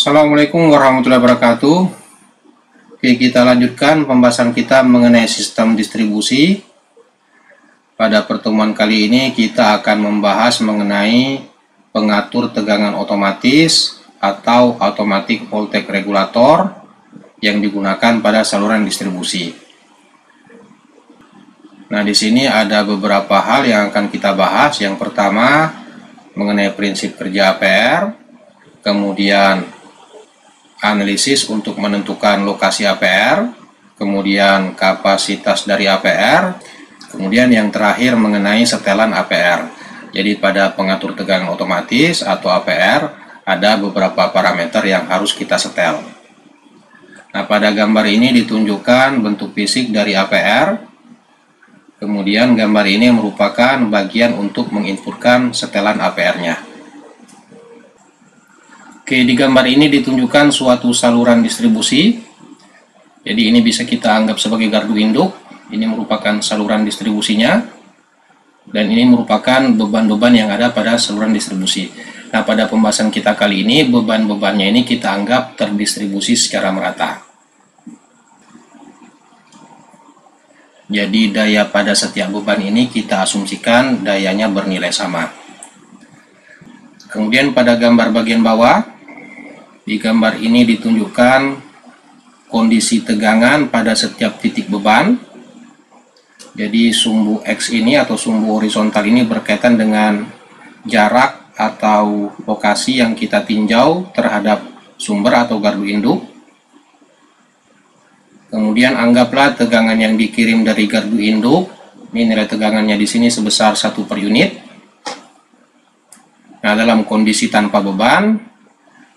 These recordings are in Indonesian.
Assalamualaikum warahmatullahi wabarakatuh. Oke, kita lanjutkan pembahasan kita mengenai sistem distribusi. Pada pertemuan kali ini kita akan membahas mengenai pengatur tegangan otomatis atau automatic voltage regulator yang digunakan pada saluran distribusi. Nah, di sini ada beberapa hal yang akan kita bahas. Yang pertama, mengenai prinsip kerja APR, kemudian analisis untuk menentukan lokasi APR, kemudian kapasitas dari APR, kemudian yang terakhir mengenai setelan APR. Jadi pada pengatur tegangan otomatis atau APR ada beberapa parameter yang harus kita setel. Nah, pada gambar ini ditunjukkan bentuk fisik dari APR. Kemudian gambar ini merupakan bagian untuk menginputkan setelan APR-nya. Oke, di gambar ini ditunjukkan suatu saluran distribusi. Jadi ini bisa kita anggap sebagai gardu induk. Ini merupakan saluran distribusinya. Dan ini merupakan beban-beban yang ada pada saluran distribusi. Nah, pada pembahasan kita kali ini, beban-bebannya ini kita anggap terdistribusi secara merata. Jadi daya pada setiap beban ini kita asumsikan dayanya bernilai sama. Kemudian pada gambar bagian bawah, di gambar ini ditunjukkan kondisi tegangan pada setiap titik beban. Jadi sumbu X ini atau sumbu horizontal ini berkaitan dengan jarak atau lokasi yang kita tinjau terhadap sumber atau gardu induk. Kemudian anggaplah tegangan yang dikirim dari gardu induk. Ini nilai tegangannya di sini sebesar 1 per unit. Nah, dalam kondisi tanpa beban,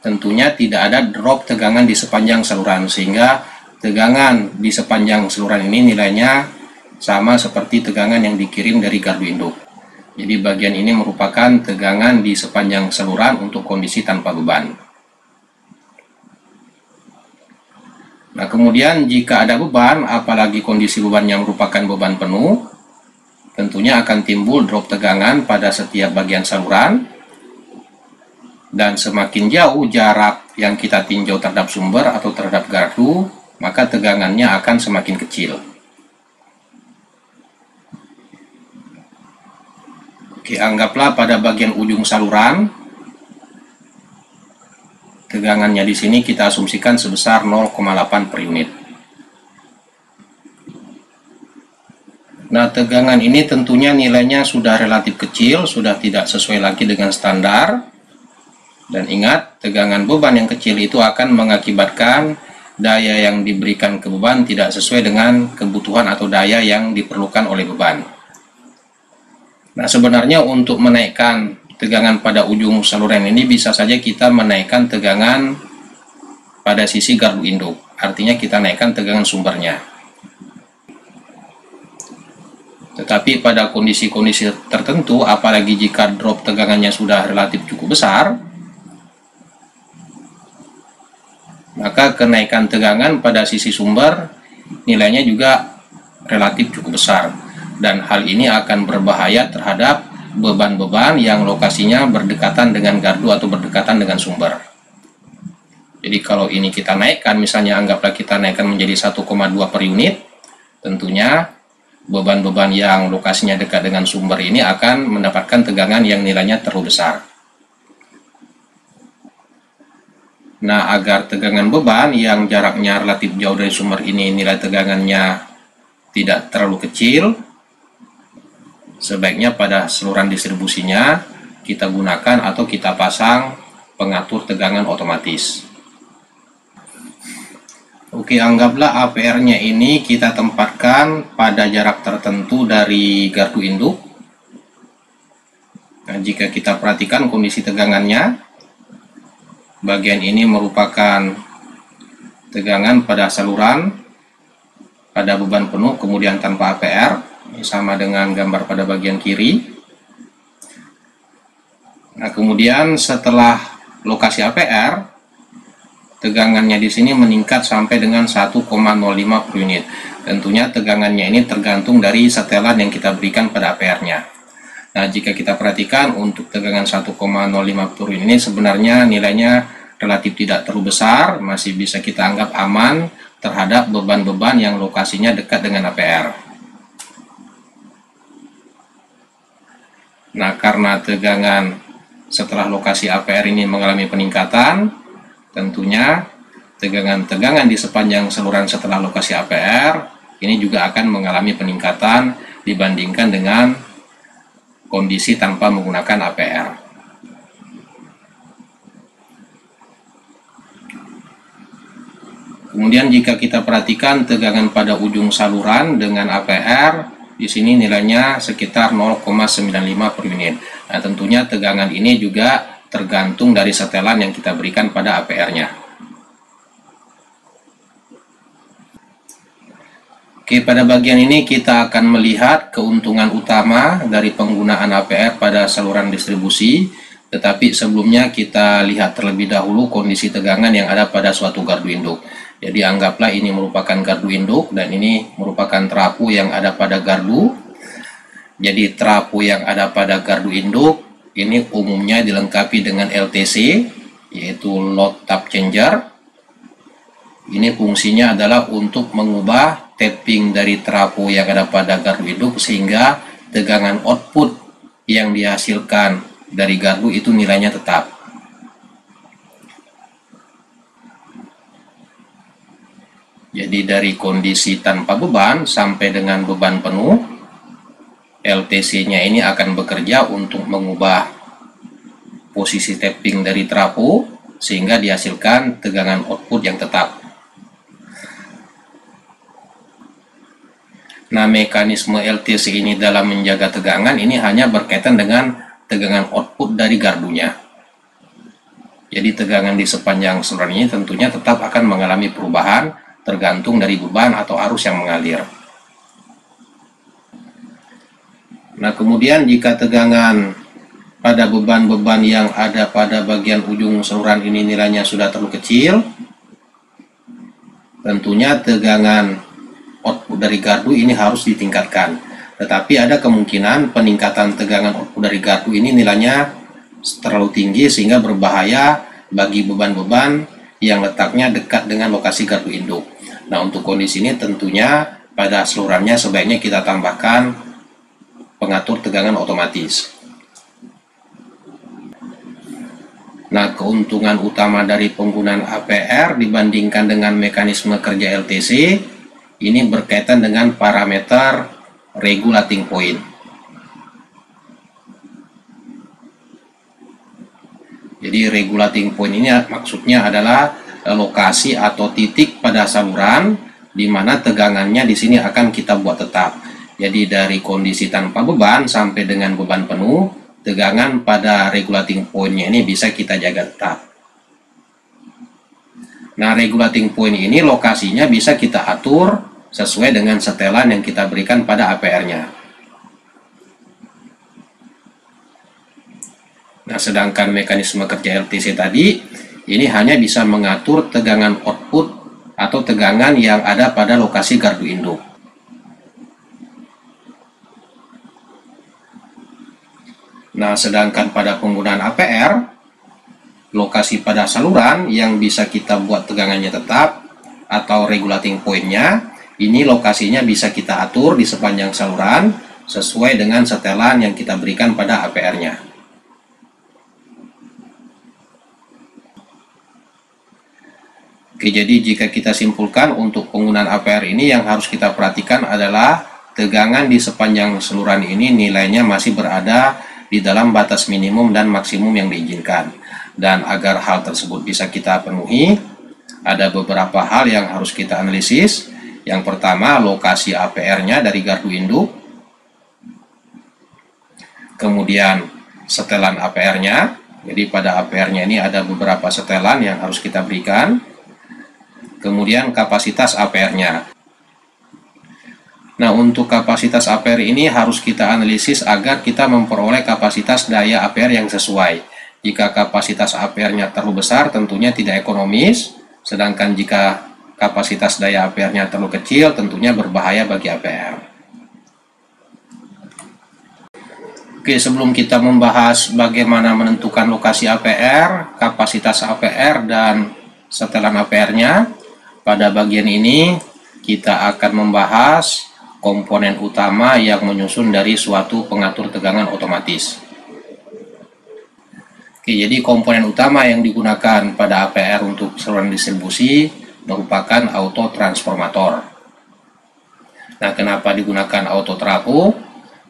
tentunya tidak ada drop tegangan di sepanjang saluran, sehingga tegangan di sepanjang saluran ini nilainya sama seperti tegangan yang dikirim dari gardu induk. Jadi bagian ini merupakan tegangan di sepanjang saluran untuk kondisi tanpa beban. Nah, kemudian jika ada beban, apalagi kondisi beban yang merupakan beban penuh, tentunya akan timbul drop tegangan pada setiap bagian saluran. Dan semakin jauh jarak yang kita tinjau terhadap sumber atau terhadap gardu, maka tegangannya akan semakin kecil. Oke, anggaplah pada bagian ujung saluran, tegangannya di sini kita asumsikan sebesar 0,8 per unit. Nah, tegangan ini tentunya nilainya sudah relatif kecil, sudah tidak sesuai lagi dengan standar. Dan ingat, tegangan beban yang kecil itu akan mengakibatkan daya yang diberikan ke beban tidak sesuai dengan kebutuhan atau daya yang diperlukan oleh beban. Nah, sebenarnya untuk menaikkan tegangan pada ujung saluran ini bisa saja kita menaikkan tegangan pada sisi gardu induk. Artinya kita naikkan tegangan sumbernya. Tetapi pada kondisi-kondisi tertentu, apalagi jika drop tegangannya sudah relatif cukup besar, maka kenaikan tegangan pada sisi sumber nilainya juga relatif cukup besar. Dan hal ini akan berbahaya terhadap beban-beban yang lokasinya berdekatan dengan gardu atau berdekatan dengan sumber. Jadi kalau ini kita naikkan, misalnya anggaplah kita naikkan menjadi 1,2 per unit, tentunya beban-beban yang lokasinya dekat dengan sumber ini akan mendapatkan tegangan yang nilainya terlalu besar. Nah, agar tegangan beban yang jaraknya relatif jauh dari sumber ini nilai tegangannya tidak terlalu kecil, sebaiknya pada saluran distribusinya kita gunakan atau kita pasang pengatur tegangan otomatis. Oke, anggaplah APR-nya ini kita tempatkan pada jarak tertentu dari gardu induk. Nah, jika kita perhatikan kondisi tegangannya, bagian ini merupakan tegangan pada saluran pada beban penuh kemudian tanpa APR. Sama dengan gambar pada bagian kiri. Nah, kemudian setelah lokasi APR, tegangannya di sini meningkat sampai dengan 1,05 per unit. Tentunya tegangannya ini tergantung dari setelan yang kita berikan pada APR-nya. Nah, jika kita perhatikan untuk tegangan 1,05 per unit ini sebenarnya nilainya relatif tidak terlalu besar, masih bisa kita anggap aman terhadap beban-beban yang lokasinya dekat dengan APR. Nah, karena tegangan setelah lokasi APR ini mengalami peningkatan, tentunya tegangan-tegangan di sepanjang saluran setelah lokasi APR ini juga akan mengalami peningkatan dibandingkan dengan kondisi tanpa menggunakan APR. Kemudian jika kita perhatikan tegangan pada ujung saluran dengan APR, di sini nilainya sekitar 0,95 per unit. Nah, tentunya tegangan ini juga tergantung dari setelan yang kita berikan pada APR-nya. Oke, pada bagian ini kita akan melihat keuntungan utama dari penggunaan APR pada saluran distribusi. Tetapi sebelumnya kita lihat terlebih dahulu kondisi tegangan yang ada pada suatu gardu induk. Jadi anggaplah ini merupakan gardu induk dan ini merupakan trapu yang ada pada gardu. Jadi trapu yang ada pada gardu induk ini umumnya dilengkapi dengan LTC, yaitu load tap changer. Ini fungsinya adalah untuk mengubah tapping dari trapu yang ada pada gardu induk sehingga tegangan output yang dihasilkan dari gardu itu nilainya tetap. Jadi dari kondisi tanpa beban sampai dengan beban penuh, LTC-nya ini akan bekerja untuk mengubah posisi tapping dari trapu sehingga dihasilkan tegangan output yang tetap. Nah, mekanisme LTC ini dalam menjaga tegangan ini hanya berkaitan dengan tegangan output dari gardunya. Jadi tegangan di sepanjang saluran ini tentunya tetap akan mengalami perubahan tergantung dari beban atau arus yang mengalir. Nah, kemudian jika tegangan pada beban-beban yang ada pada bagian ujung saluran ini nilainya sudah terlalu kecil, tentunya tegangan output dari gardu ini harus ditingkatkan. Tetapi ada kemungkinan peningkatan tegangan output dari gardu ini nilainya terlalu tinggi sehingga berbahaya bagi beban-beban yang letaknya dekat dengan lokasi gardu induk. Nah, untuk kondisi ini tentunya pada salurannya sebaiknya kita tambahkan pengatur tegangan otomatis. Nah, keuntungan utama dari penggunaan APR dibandingkan dengan mekanisme kerja LTC ini berkaitan dengan parameter regulating point. Jadi regulating point ini maksudnya adalah lokasi atau titik pada saluran di mana tegangannya di sini akan kita buat tetap. Jadi dari kondisi tanpa beban sampai dengan beban penuh, tegangan pada regulating point-nya ini bisa kita jaga tetap. Nah, regulating point ini lokasinya bisa kita atur sesuai dengan setelan yang kita berikan pada APR-nya. Nah, sedangkan mekanisme kerja LTC tadi ini hanya bisa mengatur tegangan output atau tegangan yang ada pada lokasi gardu induk. Nah, sedangkan pada penggunaan APR, lokasi pada saluran yang bisa kita buat tegangannya tetap atau regulating point-nya, ini lokasinya bisa kita atur di sepanjang saluran sesuai dengan setelan yang kita berikan pada APR-nya. Oke, jadi jika kita simpulkan untuk penggunaan APR ini yang harus kita perhatikan adalah tegangan di sepanjang saluran ini nilainya masih berada di dalam batas minimum dan maksimum yang diizinkan. Dan agar hal tersebut bisa kita penuhi, ada beberapa hal yang harus kita analisis. Yang pertama, lokasi APR-nya dari gardu induk. Kemudian setelan APR-nya. Jadi pada APR-nya ini ada beberapa setelan yang harus kita berikan. Kemudian kapasitas APR-nya. Nah, untuk kapasitas APR ini harus kita analisis agar kita memperoleh kapasitas daya APR yang sesuai. Jika kapasitas APR-nya terlalu besar, tentunya tidak ekonomis. Sedangkan jika kapasitas daya APR-nya terlalu kecil, tentunya berbahaya bagi APR. Oke, sebelum kita membahas bagaimana menentukan lokasi APR, kapasitas APR, dan setelan APR-nya, pada bagian ini kita akan membahas komponen utama yang menyusun dari suatu pengatur tegangan otomatis. Oke, jadi komponen utama yang digunakan pada APR untuk saluran distribusi merupakan autotransformator. Nah, kenapa digunakan autotrafo?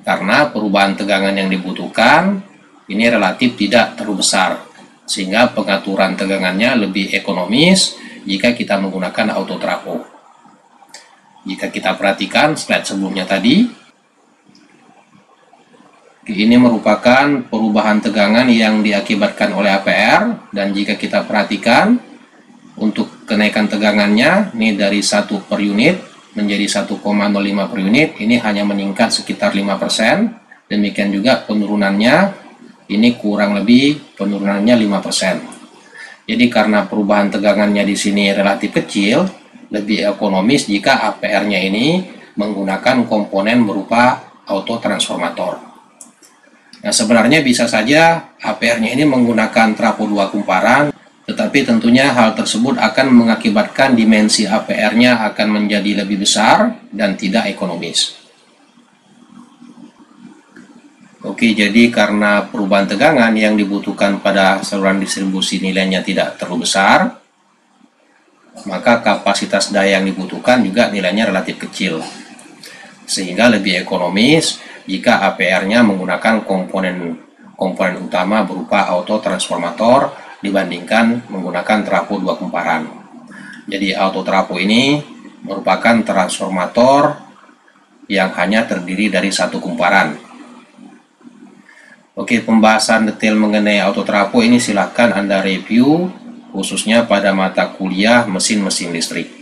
Karena perubahan tegangan yang dibutuhkan ini relatif tidak terlalu besar, sehingga pengaturan tegangannya lebih ekonomis jika kita menggunakan autotrafo. Jika kita perhatikan slide sebelumnya tadi, ini merupakan perubahan tegangan yang diakibatkan oleh APR, dan jika kita perhatikan untuk kenaikan tegangannya ini dari 1 per unit menjadi 1,05 per unit, ini hanya meningkat sekitar 5%. Demikian juga penurunannya ini kurang lebih penurunannya 5%. Jadi karena perubahan tegangannya di sini relatif kecil, lebih ekonomis jika APR-nya ini menggunakan komponen berupa autotransformator. Nah, sebenarnya bisa saja APR-nya ini menggunakan trafo 2 kumparan, tetapi tentunya hal tersebut akan mengakibatkan dimensi APR-nya akan menjadi lebih besar dan tidak ekonomis. Oke, jadi karena perubahan tegangan yang dibutuhkan pada saluran distribusi nilainya tidak terlalu besar, maka kapasitas daya yang dibutuhkan juga nilainya relatif kecil, sehingga lebih ekonomis jika APR-nya menggunakan komponen utama berupa autotransformator dibandingkan menggunakan trafo 2 kumparan. Jadi autotrafo ini merupakan transformator yang hanya terdiri dari 1 kumparan. Oke, pembahasan detail mengenai autotrafo ini silahkan Anda review khususnya pada mata kuliah mesin-mesin listrik.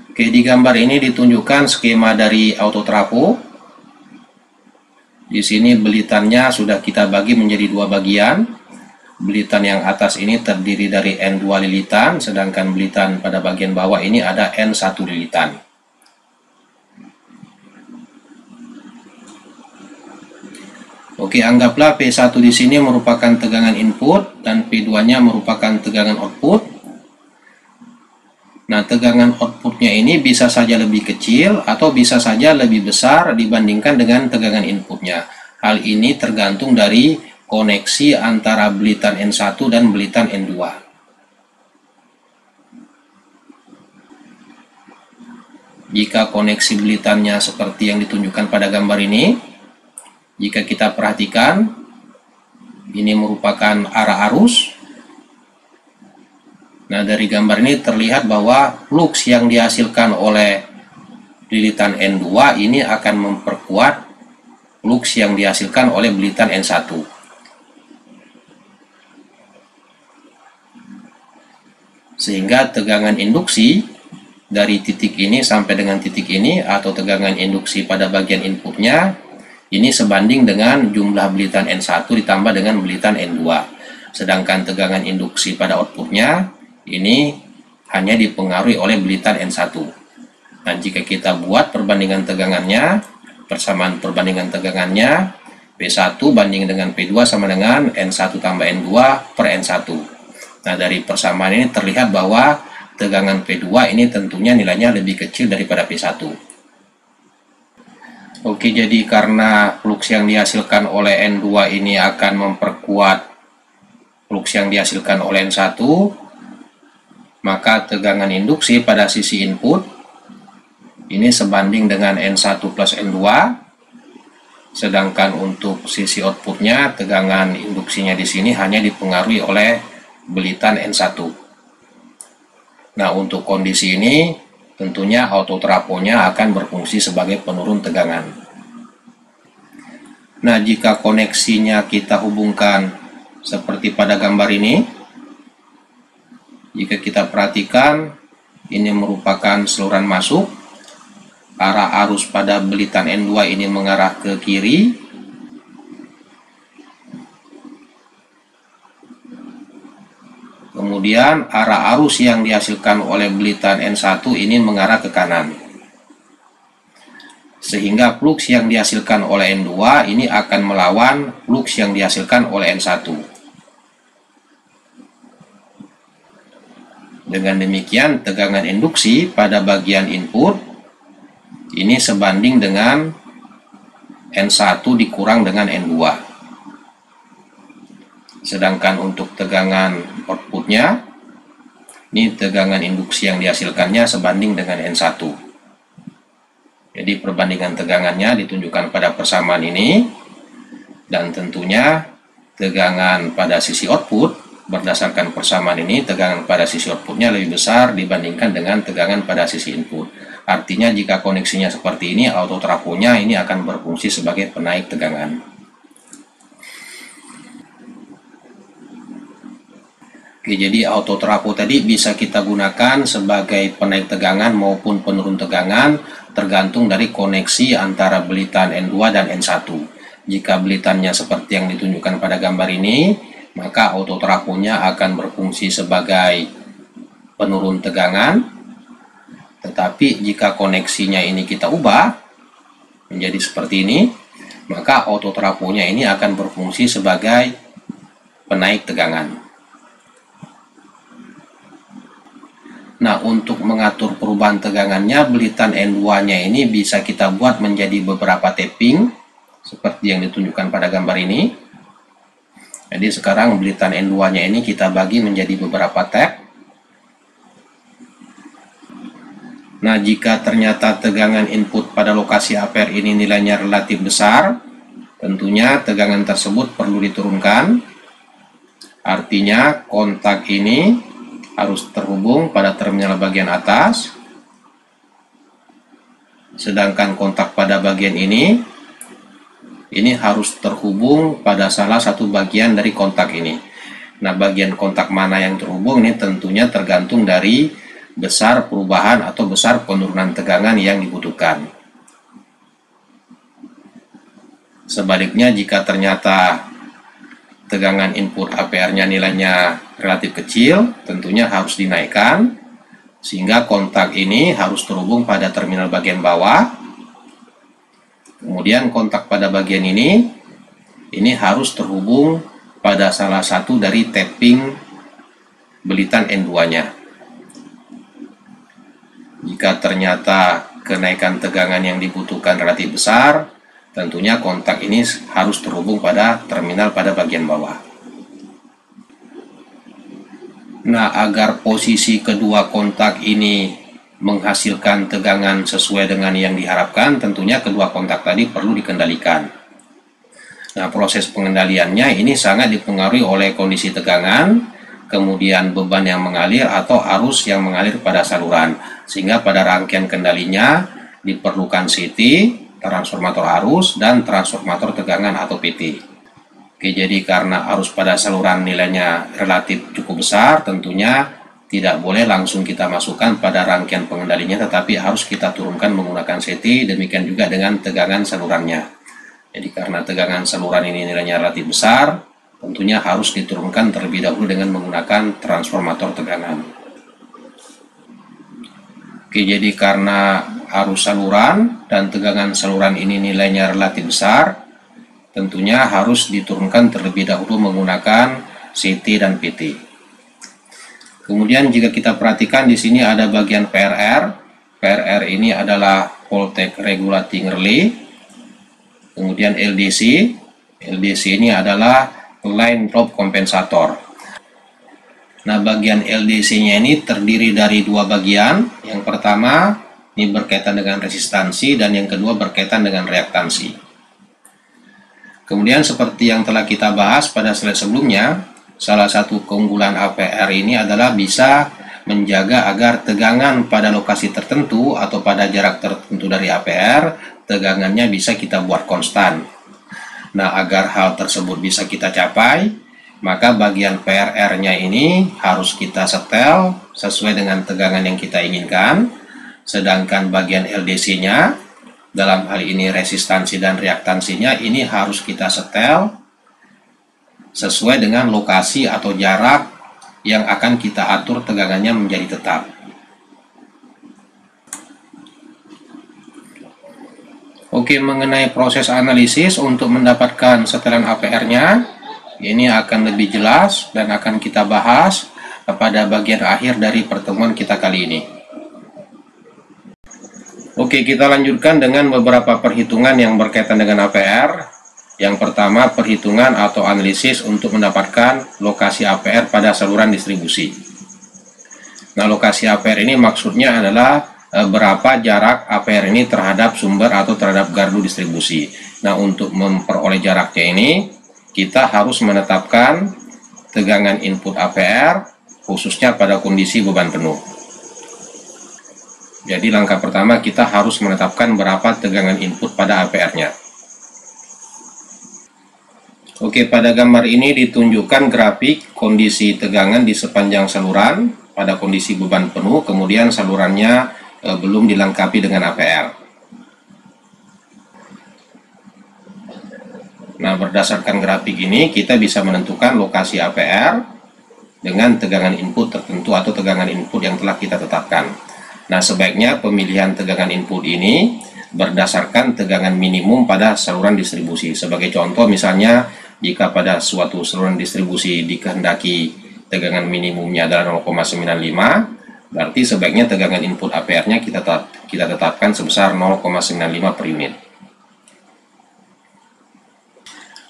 Oke, di gambar ini ditunjukkan skema dari autotrafo. Di sini belitannya sudah kita bagi menjadi 2 bagian. Belitan yang atas ini terdiri dari N2 lilitan, sedangkan belitan pada bagian bawah ini ada N1 lilitan. Oke, anggaplah P1 di sini merupakan tegangan input dan P2-nya merupakan tegangan output. Nah, tegangan outputnya ini bisa saja lebih kecil atau bisa saja lebih besar dibandingkan dengan tegangan inputnya. Hal ini tergantung dari koneksi antara belitan N1 dan belitan N2. Jika koneksi belitannya seperti yang ditunjukkan pada gambar ini, jika kita perhatikan, ini merupakan arah arus. Nah, dari gambar ini terlihat bahwa flux yang dihasilkan oleh lilitan N2 ini akan memperkuat flux yang dihasilkan oleh belitan N1. Sehingga tegangan induksi dari titik ini sampai dengan titik ini atau tegangan induksi pada bagian inputnya ini sebanding dengan jumlah belitan N1 ditambah dengan belitan N2. Sedangkan tegangan induksi pada outputnya ini hanya dipengaruhi oleh belitan N1. Nah, jika kita buat perbandingan tegangannya, persamaan perbandingan tegangannya, P1 banding dengan P2 sama dengan N1 tambah N2 per N1. Nah, dari persamaan ini terlihat bahwa tegangan P2 ini tentunya nilainya lebih kecil daripada P1. Oke, jadi karena flux yang dihasilkan oleh N2 ini akan memperkuat flux yang dihasilkan oleh N1, maka tegangan induksi pada sisi input ini sebanding dengan N1 plus N2, sedangkan untuk sisi outputnya tegangan induksinya di sini hanya dipengaruhi oleh belitan N1. Nah, untuk kondisi ini tentunya autotrafonya akan berfungsi sebagai penurun tegangan. Nah, jika koneksinya kita hubungkan seperti pada gambar ini, jika kita perhatikan, ini merupakan saluran masuk. Arah arus pada belitan N2 ini mengarah ke kiri. Kemudian arah arus yang dihasilkan oleh belitan N1 ini mengarah ke kanan. sehingga flux yang dihasilkan oleh N2 ini akan melawan flux yang dihasilkan oleh N1. Dengan demikian, tegangan induksi pada bagian input ini sebanding dengan N1 dikurang dengan N2. Sedangkan untuk tegangan outputnya, ini tegangan induksi yang dihasilkannya sebanding dengan N1. Jadi perbandingan tegangannya ditunjukkan pada persamaan ini, dan tentunya tegangan pada sisi output berdasarkan persamaan ini, tegangan pada sisi outputnya lebih besar dibandingkan dengan tegangan pada sisi input. Artinya jika koneksinya seperti ini, autotrafonya ini akan berfungsi sebagai penaik tegangan. Oke, jadi autotrafo tadi bisa kita gunakan sebagai penaik tegangan maupun penurun tegangan tergantung dari koneksi antara belitan N2 dan N1. Jika belitannya seperti yang ditunjukkan pada gambar ini, maka autotrafonya akan berfungsi sebagai penurun tegangan. Tetapi jika koneksinya ini kita ubah menjadi seperti ini, maka autotrafonya ini akan berfungsi sebagai penaik tegangan. Nah, untuk mengatur perubahan tegangannya, belitan N2-nya ini bisa kita buat menjadi beberapa tapping seperti yang ditunjukkan pada gambar ini. Jadi sekarang belitan N2-nya ini kita bagi menjadi beberapa tab. Nah, jika ternyata tegangan input pada lokasi ampere ini nilainya relatif besar, tentunya tegangan tersebut perlu diturunkan. Artinya kontak ini harus terhubung pada terminal bagian atas, sedangkan kontak pada bagian ini harus terhubung pada salah satu bagian dari kontak ini. Nah, bagian kontak mana yang terhubung ini tentunya tergantung dari besar perubahan atau besar penurunan tegangan yang dibutuhkan. Sebaliknya, jika ternyata tegangan input APR-nya nilainya relatif kecil, tentunya harus dinaikkan, sehingga kontak ini harus terhubung pada terminal bagian bawah. Kemudian kontak pada bagian ini harus terhubung pada salah satu dari tapping belitan N2-nya. Jika ternyata kenaikan tegangan yang dibutuhkan relatif besar, tentunya kontak ini harus terhubung pada terminal pada bagian bawah. Nah, agar posisi kedua kontak ini menghasilkan tegangan sesuai dengan yang diharapkan, tentunya kedua kontak tadi perlu dikendalikan. Nah, proses pengendaliannya ini sangat dipengaruhi oleh kondisi tegangan, kemudian beban yang mengalir atau arus yang mengalir pada saluran. Sehingga pada rangkaian kendalinya diperlukan CT, transformator arus, dan transformator tegangan atau PT. Oke, jadi karena arus pada saluran nilainya relatif cukup besar, tentunya tidak boleh langsung kita masukkan pada rangkaian pengendalinya, tetapi harus kita turunkan menggunakan CT, demikian juga dengan tegangan salurannya. Jadi karena tegangan saluran ini nilainya relatif besar, tentunya harus diturunkan terlebih dahulu dengan menggunakan transformator tegangan. Oke, jadi karena arus saluran dan tegangan saluran ini nilainya relatif besar, tentunya harus diturunkan terlebih dahulu menggunakan CT dan PT. Kemudian jika kita perhatikan di sini ada bagian PRR. PRR ini adalah voltage regulating relay. Kemudian LDC. LDC ini adalah line drop kompensator. Nah, bagian LDC-nya ini terdiri dari dua bagian. Yang pertama ini berkaitan dengan resistansi dan yang kedua berkaitan dengan reaktansi. Kemudian seperti yang telah kita bahas pada slide sebelumnya, salah satu keunggulan APR ini adalah bisa menjaga agar tegangan pada lokasi tertentu atau pada jarak tertentu dari APR, tegangannya bisa kita buat konstan. Nah, agar hal tersebut bisa kita capai, maka bagian PRR-nya ini harus kita setel sesuai dengan tegangan yang kita inginkan, sedangkan bagian LDC-nya, dalam hal ini resistansi dan reaktansinya, ini harus kita setel sesuai dengan lokasi atau jarak yang akan kita atur tegangannya menjadi tetap. Oke, mengenai proses analisis untuk mendapatkan setelan APR-nya, ini akan lebih jelas dan akan kita bahas pada bagian akhir dari pertemuan kita kali ini. Oke, kita lanjutkan dengan beberapa perhitungan yang berkaitan dengan APR. Yang pertama, perhitungan atau analisis untuk mendapatkan lokasi APR pada saluran distribusi. Nah, lokasi APR ini maksudnya adalah berapa jarak APR ini terhadap sumber atau terhadap gardu distribusi. Nah, untuk memperoleh jaraknya ini, kita harus menetapkan tegangan input APR, khususnya pada kondisi beban penuh. Jadi, langkah pertama kita harus menetapkan berapa tegangan input pada APR-nya. Oke, pada gambar ini ditunjukkan grafik kondisi tegangan di sepanjang saluran pada kondisi beban penuh, kemudian salurannya belum dilengkapi dengan APR. Nah, berdasarkan grafik ini kita bisa menentukan lokasi APR dengan tegangan input tertentu atau tegangan input yang telah kita tetapkan. Nah, sebaiknya pemilihan tegangan input ini berdasarkan tegangan minimum pada saluran distribusi. Sebagai contoh, misalnya jika pada suatu saluran distribusi dikehendaki tegangan minimumnya adalah 0,95, berarti sebaiknya tegangan input APR-nya kita tetapkan sebesar 0,95 per unit.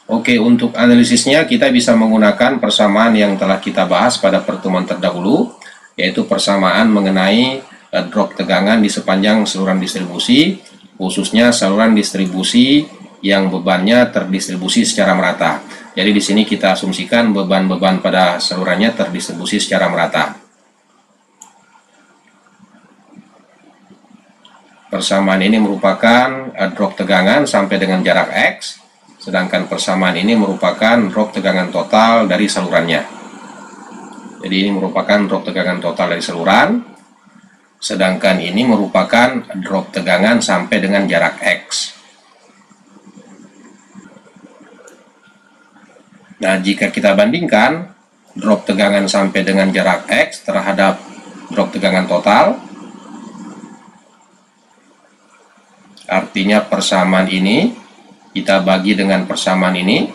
Oke, untuk analisisnya kita bisa menggunakan persamaan yang telah kita bahas pada pertemuan terdahulu, yaitu persamaan mengenai drop tegangan di sepanjang saluran distribusi, khususnya saluran distribusi yang bebannya terdistribusi secara merata. Jadi di sini kita asumsikan beban-beban pada salurannya terdistribusi secara merata. Persamaan ini merupakan drop tegangan sampai dengan jarak X, sedangkan persamaan ini merupakan drop tegangan total dari salurannya. Jadi ini merupakan drop tegangan total dari saluran, sedangkan ini merupakan drop tegangan sampai dengan jarak X. Nah, jika kita bandingkan drop tegangan sampai dengan jarak X terhadap drop tegangan total, artinya persamaan ini kita bagi dengan persamaan ini,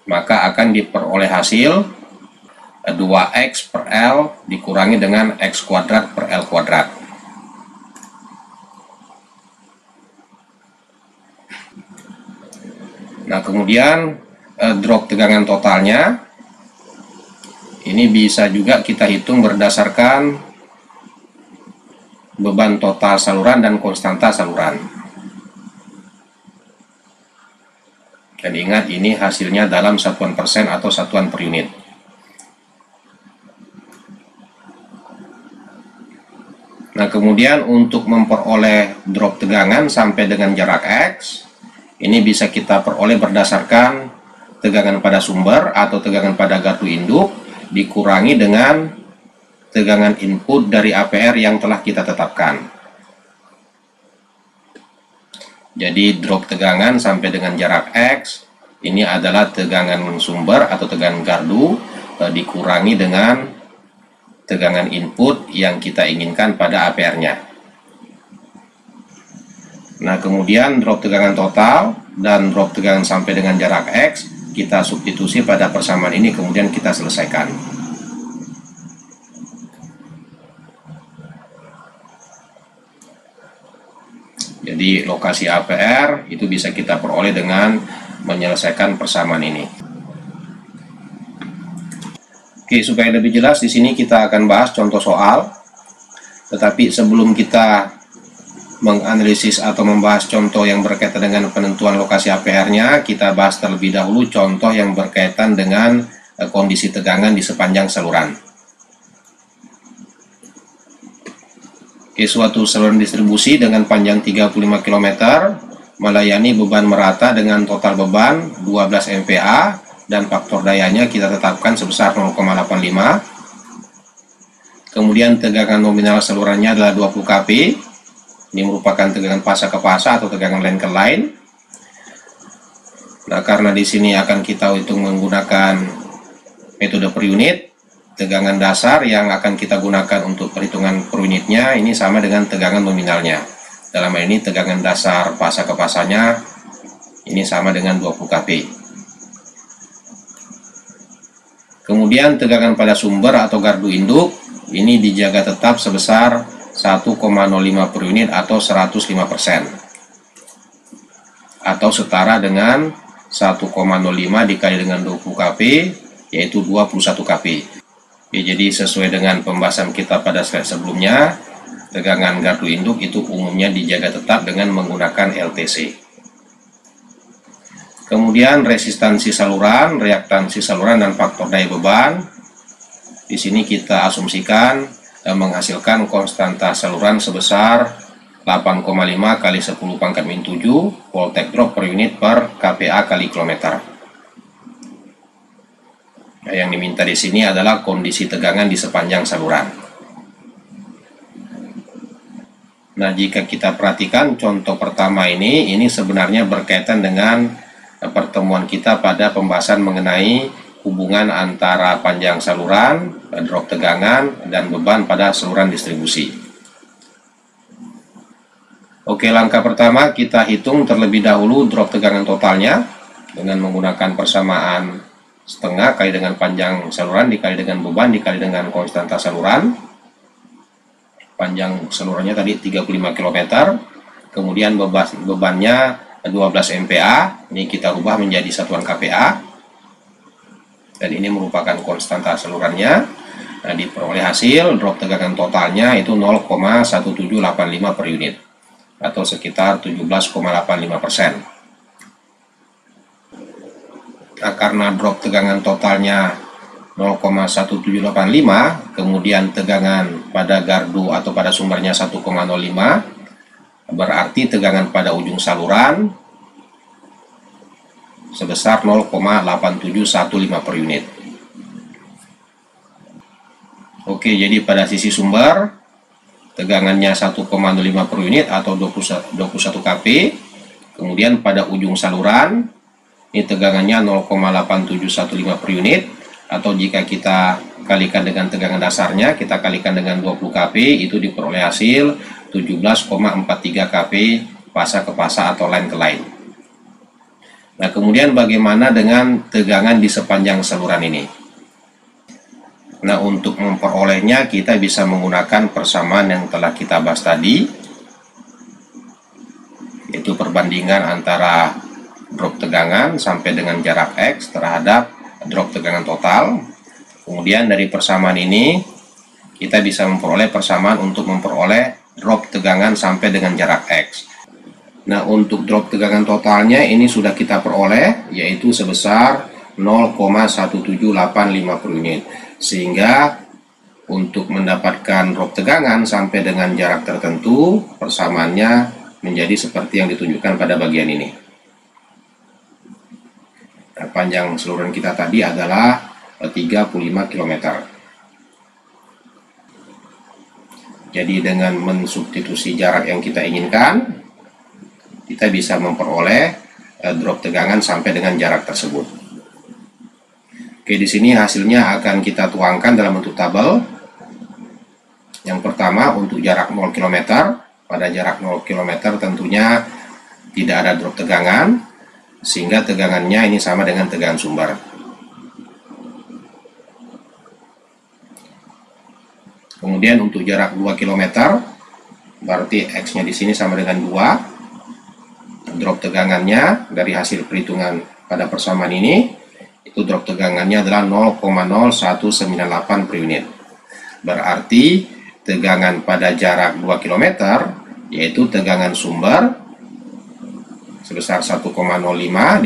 maka akan diperoleh hasil 2X per L dikurangi dengan X kuadrat per L kuadrat. Nah, kemudian drop tegangan totalnya ini bisa juga kita hitung berdasarkan beban total saluran dan konstanta saluran. Dan ingat, ini hasilnya dalam satuan persen atau satuan per unit. Nah, kemudian untuk memperoleh drop tegangan sampai dengan jarak X, ini bisa kita peroleh berdasarkan tegangan pada sumber atau tegangan pada gardu induk dikurangi dengan tegangan input dari APR yang telah kita tetapkan. Jadi drop tegangan sampai dengan jarak X ini adalah tegangan sumber atau tegangan gardu dikurangi dengan tegangan input yang kita inginkan pada APR-nya. Nah, kemudian drop tegangan total dan drop tegangan sampai dengan jarak X kita substitusi pada persamaan ini, kemudian kita selesaikan. Jadi lokasi APR itu bisa kita peroleh dengan menyelesaikan persamaan ini. Oke, supaya lebih jelas di sini kita akan bahas contoh soal. Tetapi sebelum kita menganalisis atau membahas contoh yang berkaitan dengan penentuan lokasi APR-nya, kita bahas terlebih dahulu contoh yang berkaitan dengan kondisi tegangan di sepanjang saluran. Oke, suatu saluran distribusi dengan panjang 35 km melayani beban merata dengan total beban 12 MPa dan faktor dayanya kita tetapkan sebesar 0,85. Kemudian tegangan nominal salurannya adalah 20 kP. Ini merupakan tegangan fasa ke fasa atau tegangan line ke line. Nah, karena di sini akan kita hitung menggunakan metode per unit, tegangan dasar yang akan kita gunakan untuk perhitungan per unitnya ini sama dengan tegangan nominalnya. Dalam hal ini tegangan dasar pasa ke pasanya ini sama dengan 20 kP. Kemudian tegangan pada sumber atau gardu induk ini dijaga tetap sebesar 1,05 per unit atau 105%, atau setara dengan 1,05 dikali dengan 20 kP, yaitu 21 kP. Ya, jadi sesuai dengan pembahasan kita pada slide sebelumnya, tegangan gardu induk itu umumnya dijaga tetap dengan menggunakan LTC. Kemudian resistansi saluran, reaktansi saluran, dan faktor daya beban. Di sini kita asumsikan menghasilkan konstanta saluran sebesar 8,5 kali 10 pangkat min 7 volt take drop per unit per kPa kali kilometer. Nah, yang diminta di sini adalah kondisi tegangan di sepanjang saluran. Nah, jika kita perhatikan contoh pertama ini sebenarnya berkaitan dengan pertemuan kita pada pembahasan mengenai hubungan antara panjang saluran, drop tegangan, dan beban pada saluran distribusi. Oke, langkah pertama kita hitung terlebih dahulu drop tegangan totalnya dengan menggunakan persamaan setengah kali dengan panjang saluran dikali dengan beban dikali dengan konstanta saluran. Panjang salurannya tadi 35 km, kemudian bebannya 12 MPa, ini kita ubah menjadi satuan kPa, dan ini merupakan konstanta salurannya. Nah, diperoleh hasil drop tegangan totalnya itu 0,1785 per unit atau sekitar 17,85%. Nah, karena drop tegangan totalnya 0,1785, kemudian tegangan pada gardu atau pada sumbernya 1,05, berarti tegangan pada ujung saluran sebesar 0,8715 per unit. Oke, jadi pada sisi sumber tegangannya 1,05 per unit atau 21 kP. Kemudian pada ujung saluran ini tegangannya 0,8715 per unit, atau jika kita kalikan dengan tegangan dasarnya, kita kalikan dengan 20 kP, itu diperoleh hasil 17,43 kP pasa ke pasa atau line ke line. Nah, kemudian bagaimana dengan tegangan di sepanjang saluran ini? Nah, untuk memperolehnya kita bisa menggunakan persamaan yang telah kita bahas tadi, yaitu perbandingan antara drop tegangan sampai dengan jarak X terhadap drop tegangan total. Kemudian dari persamaan ini kita bisa memperoleh persamaan untuk memperoleh drop tegangan sampai dengan jarak X. Nah, untuk drop tegangan totalnya ini sudah kita peroleh, yaitu sebesar 0,1785 per unit. Sehingga untuk mendapatkan drop tegangan sampai dengan jarak tertentu, persamaannya menjadi seperti yang ditunjukkan pada bagian ini. Nah, panjang saluran kita tadi adalah 35 km. Jadi dengan mensubstitusi jarak yang kita inginkan, kita bisa memperoleh drop tegangan sampai dengan jarak tersebut. Oke, di sini hasilnya akan kita tuangkan dalam bentuk tabel. Yang pertama untuk jarak 0 km. Pada jarak 0 km tentunya tidak ada drop tegangan, sehingga tegangannya ini sama dengan tegangan sumber. Kemudian untuk jarak 2 km, berarti X-nya di sini sama dengan 2. Drop tegangannya dari hasil perhitungan pada persamaan ini, itu drop tegangannya adalah 0,0198 per unit. Berarti tegangan pada jarak 2 km, yaitu tegangan sumber sebesar 1,05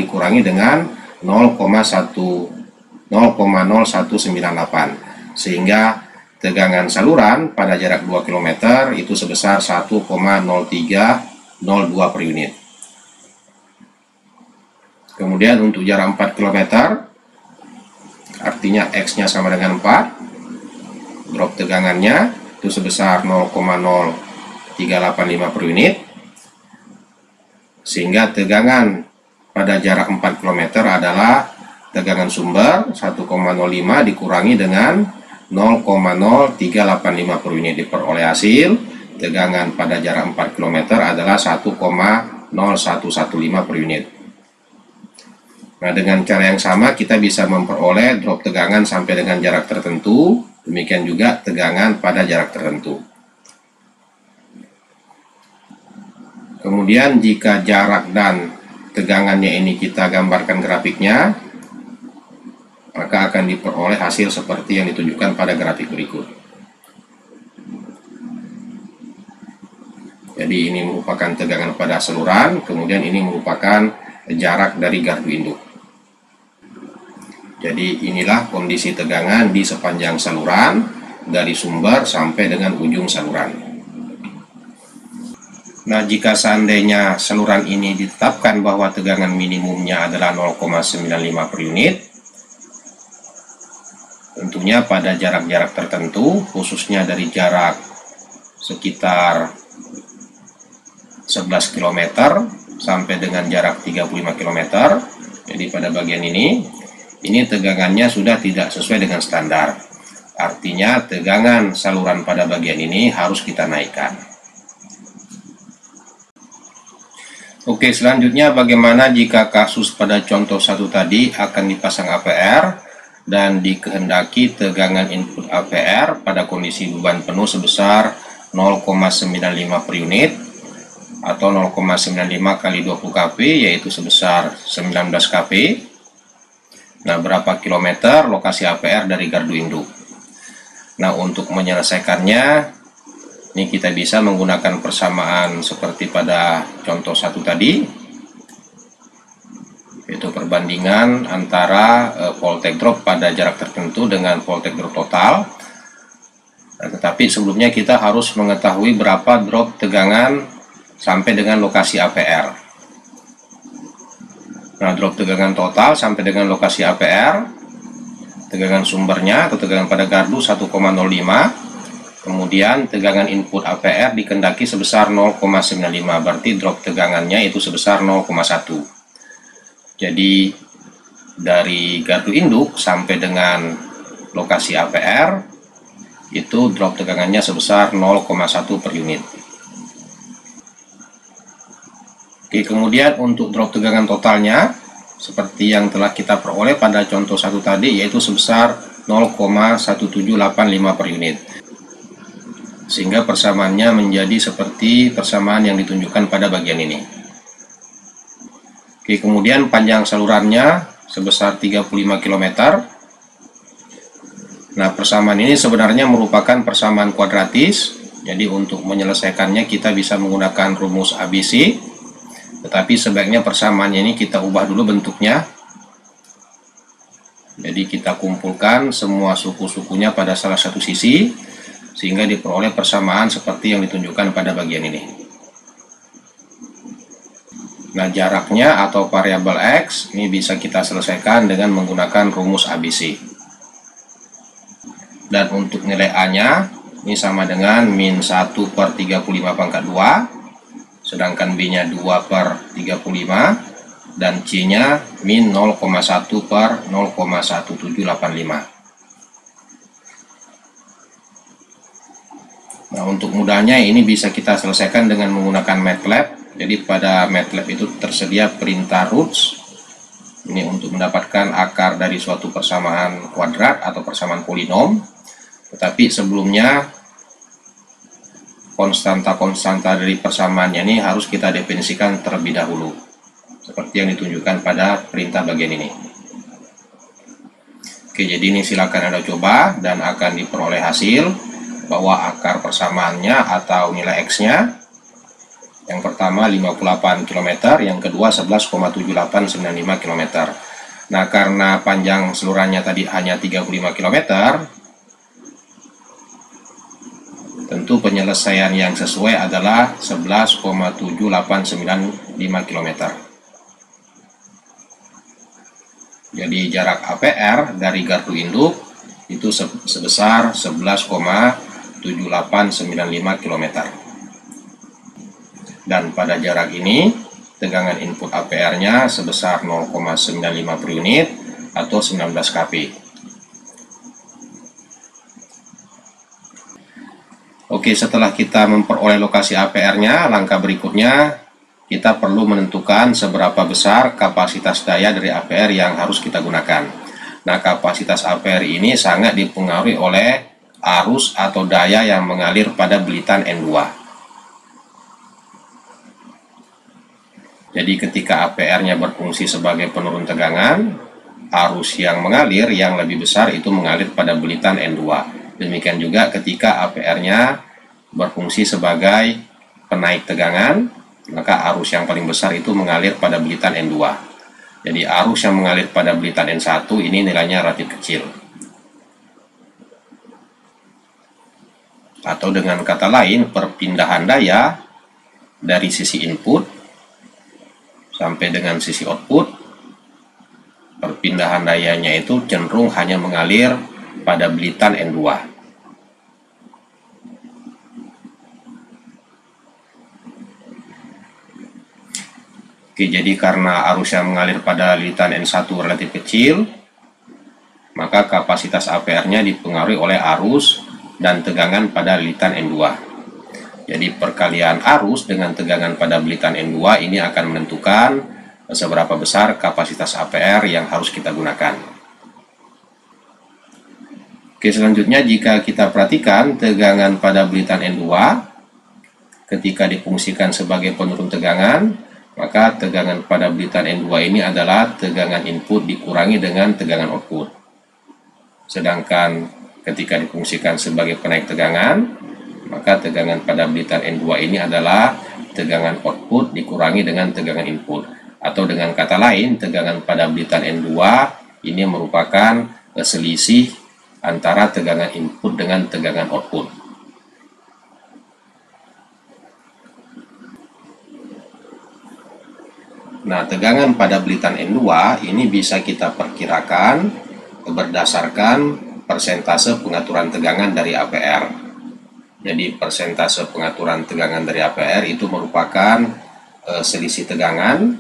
dikurangi dengan 0,0198, sehingga tegangan saluran pada jarak 2 km itu sebesar 1,0302 per unit. Kemudian untuk jarak 4 km, artinya X-nya sama dengan 4, drop tegangannya itu sebesar 0,0385 per unit, sehingga tegangan pada jarak 4 km adalah tegangan sumber 1,05 dikurangi dengan 0,0385 per unit, diperoleh hasil tegangan pada jarak 4 km adalah 1,0115 per unit. Nah, dengan cara yang sama kita bisa memperoleh drop tegangan sampai dengan jarak tertentu, demikian juga tegangan pada jarak tertentu. Kemudian jika jarak dan tegangannya ini kita gambarkan grafiknya, maka akan diperoleh hasil seperti yang ditunjukkan pada grafik berikut. Jadi ini merupakan tegangan pada saluran, kemudian ini merupakan jarak dari gardu induk. Jadi inilah kondisi tegangan di sepanjang saluran dari sumber sampai dengan ujung saluran. Nah, jika seandainya saluran ini ditetapkan bahwa tegangan minimumnya adalah 0,95 per unit, tentunya pada jarak-jarak tertentu, khususnya dari jarak sekitar 11 km sampai dengan jarak 35 km, jadi pada bagian ini tegangannya sudah tidak sesuai dengan standar. Artinya tegangan saluran pada bagian ini harus kita naikkan. Oke, selanjutnya bagaimana jika kasus pada contoh satu tadi akan dipasang APR dan dikehendaki tegangan input APR pada kondisi beban penuh sebesar 0,95 per unit atau 0,95 kali 20 kP, yaitu sebesar 19 kP. Nah, berapa kilometer lokasi APR dari gardu induk? Nah, untuk menyelesaikannya, ini kita bisa menggunakan persamaan seperti pada contoh satu tadi, yaitu perbandingan antara voltage drop pada jarak tertentu dengan voltage drop total. Nah, tetapi sebelumnya kita harus mengetahui berapa drop tegangan sampai dengan lokasi APR. Nah, drop tegangan total sampai dengan lokasi APR, tegangan sumbernya atau tegangan pada gardu 1,05, kemudian tegangan input APR dikehendaki sebesar 0,95, berarti drop tegangannya itu sebesar 0,1. Jadi dari gardu induk sampai dengan lokasi APR itu drop tegangannya sebesar 0,1 per unit. Oke, kemudian untuk drop tegangan totalnya seperti yang telah kita peroleh pada contoh satu tadi, yaitu sebesar 0,1785 per unit. Sehingga persamaannya menjadi seperti persamaan yang ditunjukkan pada bagian ini. Oke, kemudian panjang salurannya sebesar 35 km. Nah, persamaan ini sebenarnya merupakan persamaan kuadratis. Jadi untuk menyelesaikannya kita bisa menggunakan rumus ABC. Tetapi sebaiknya persamaannya ini kita ubah dulu bentuknya. Jadi kita kumpulkan semua suku-sukunya pada salah satu sisi, sehingga diperoleh persamaan seperti yang ditunjukkan pada bagian ini. Nah, jaraknya atau variabel X ini bisa kita selesaikan dengan menggunakan rumus ABC. Dan untuk nilai A-nya ini sama dengan min 1 per 35 pangkat 2, sedangkan B-nya 2 per 35, dan C-nya min 0,1 per 0,1785. Nah, untuk mudahnya ini bisa kita selesaikan dengan menggunakan MATLAB. Jadi pada MATLAB itu tersedia perintah roots. Ini untuk mendapatkan akar dari suatu persamaan kuadrat atau persamaan polinom. Tetapi sebelumnya konstanta-konstanta dari persamaannya ini harus kita definisikan terlebih dahulu, seperti yang ditunjukkan pada perintah bagian ini. Oke, jadi ini silakan Anda coba dan akan diperoleh hasil bahwa akar persamaannya atau nilai X-nya yang pertama 58 km, yang kedua 11,7895 km. Nah, karena panjang salurannya tadi hanya 35 km, tentu penyelesaian yang sesuai adalah 11,7895 km. Jadi jarak APR dari gardu induk itu sebesar 11,7895 km. Dan pada jarak ini tegangan input APR-nya sebesar 0,95 per unit atau 19 kP. Oke, Oke, setelah kita memperoleh lokasi APR-nya, langkah berikutnya kita perlu menentukan seberapa besar kapasitas daya dari APR yang harus kita gunakan. Nah, kapasitas APR ini sangat dipengaruhi oleh arus atau daya yang mengalir pada belitan N2. Jadi ketika APR-nya berfungsi sebagai penurun tegangan, arus yang mengalir yang lebih besar itu mengalir pada belitan N2. Demikian juga ketika APR-nya berfungsi sebagai penaik tegangan, maka arus yang paling besar itu mengalir pada belitan N2. Jadi arus yang mengalir pada belitan N1 ini nilainya relatif kecil. Atau dengan kata lain, perpindahan daya dari sisi input sampai dengan sisi output, perpindahan dayanya itu cenderung hanya mengalir pada belitan N2. Oke, jadi karena arus yang mengalir pada belitan N1 relatif kecil, maka kapasitas APR-nya dipengaruhi oleh arus dan tegangan pada belitan N2. Jadi perkalian arus dengan tegangan pada belitan N2 ini akan menentukan seberapa besar kapasitas APR yang harus kita gunakan. Oke, selanjutnya jika kita perhatikan tegangan pada belitan N2 ketika difungsikan sebagai penurun tegangan, maka tegangan pada belitan N2 ini adalah tegangan input dikurangi dengan tegangan output. Sedangkan ketika difungsikan sebagai penaik tegangan, maka tegangan pada belitan N2 ini adalah tegangan output dikurangi dengan tegangan input. Atau dengan kata lain, tegangan pada belitan N2 ini merupakan selisih antara tegangan input dengan tegangan output. Nah, tegangan pada belitan N2 ini bisa kita perkirakan berdasarkan persentase pengaturan tegangan dari APR. Jadi persentase pengaturan tegangan dari APR itu merupakan selisih tegangan,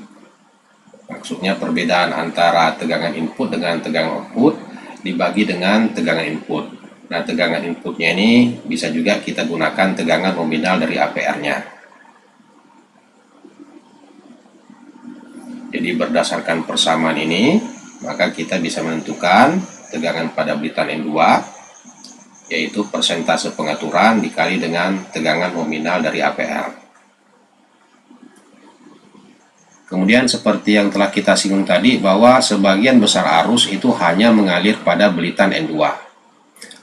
maksudnya perbedaan antara tegangan input dengan tegangan output dibagi dengan tegangan input. Nah, tegangan inputnya ini bisa juga kita gunakan tegangan nominal dari APR-nya. Jadi berdasarkan persamaan ini, maka kita bisa menentukan tegangan pada belitan N2, yaitu persentase pengaturan dikali dengan tegangan nominal dari APR. Kemudian seperti yang telah kita singgung tadi, bahwa sebagian besar arus itu hanya mengalir pada belitan N2,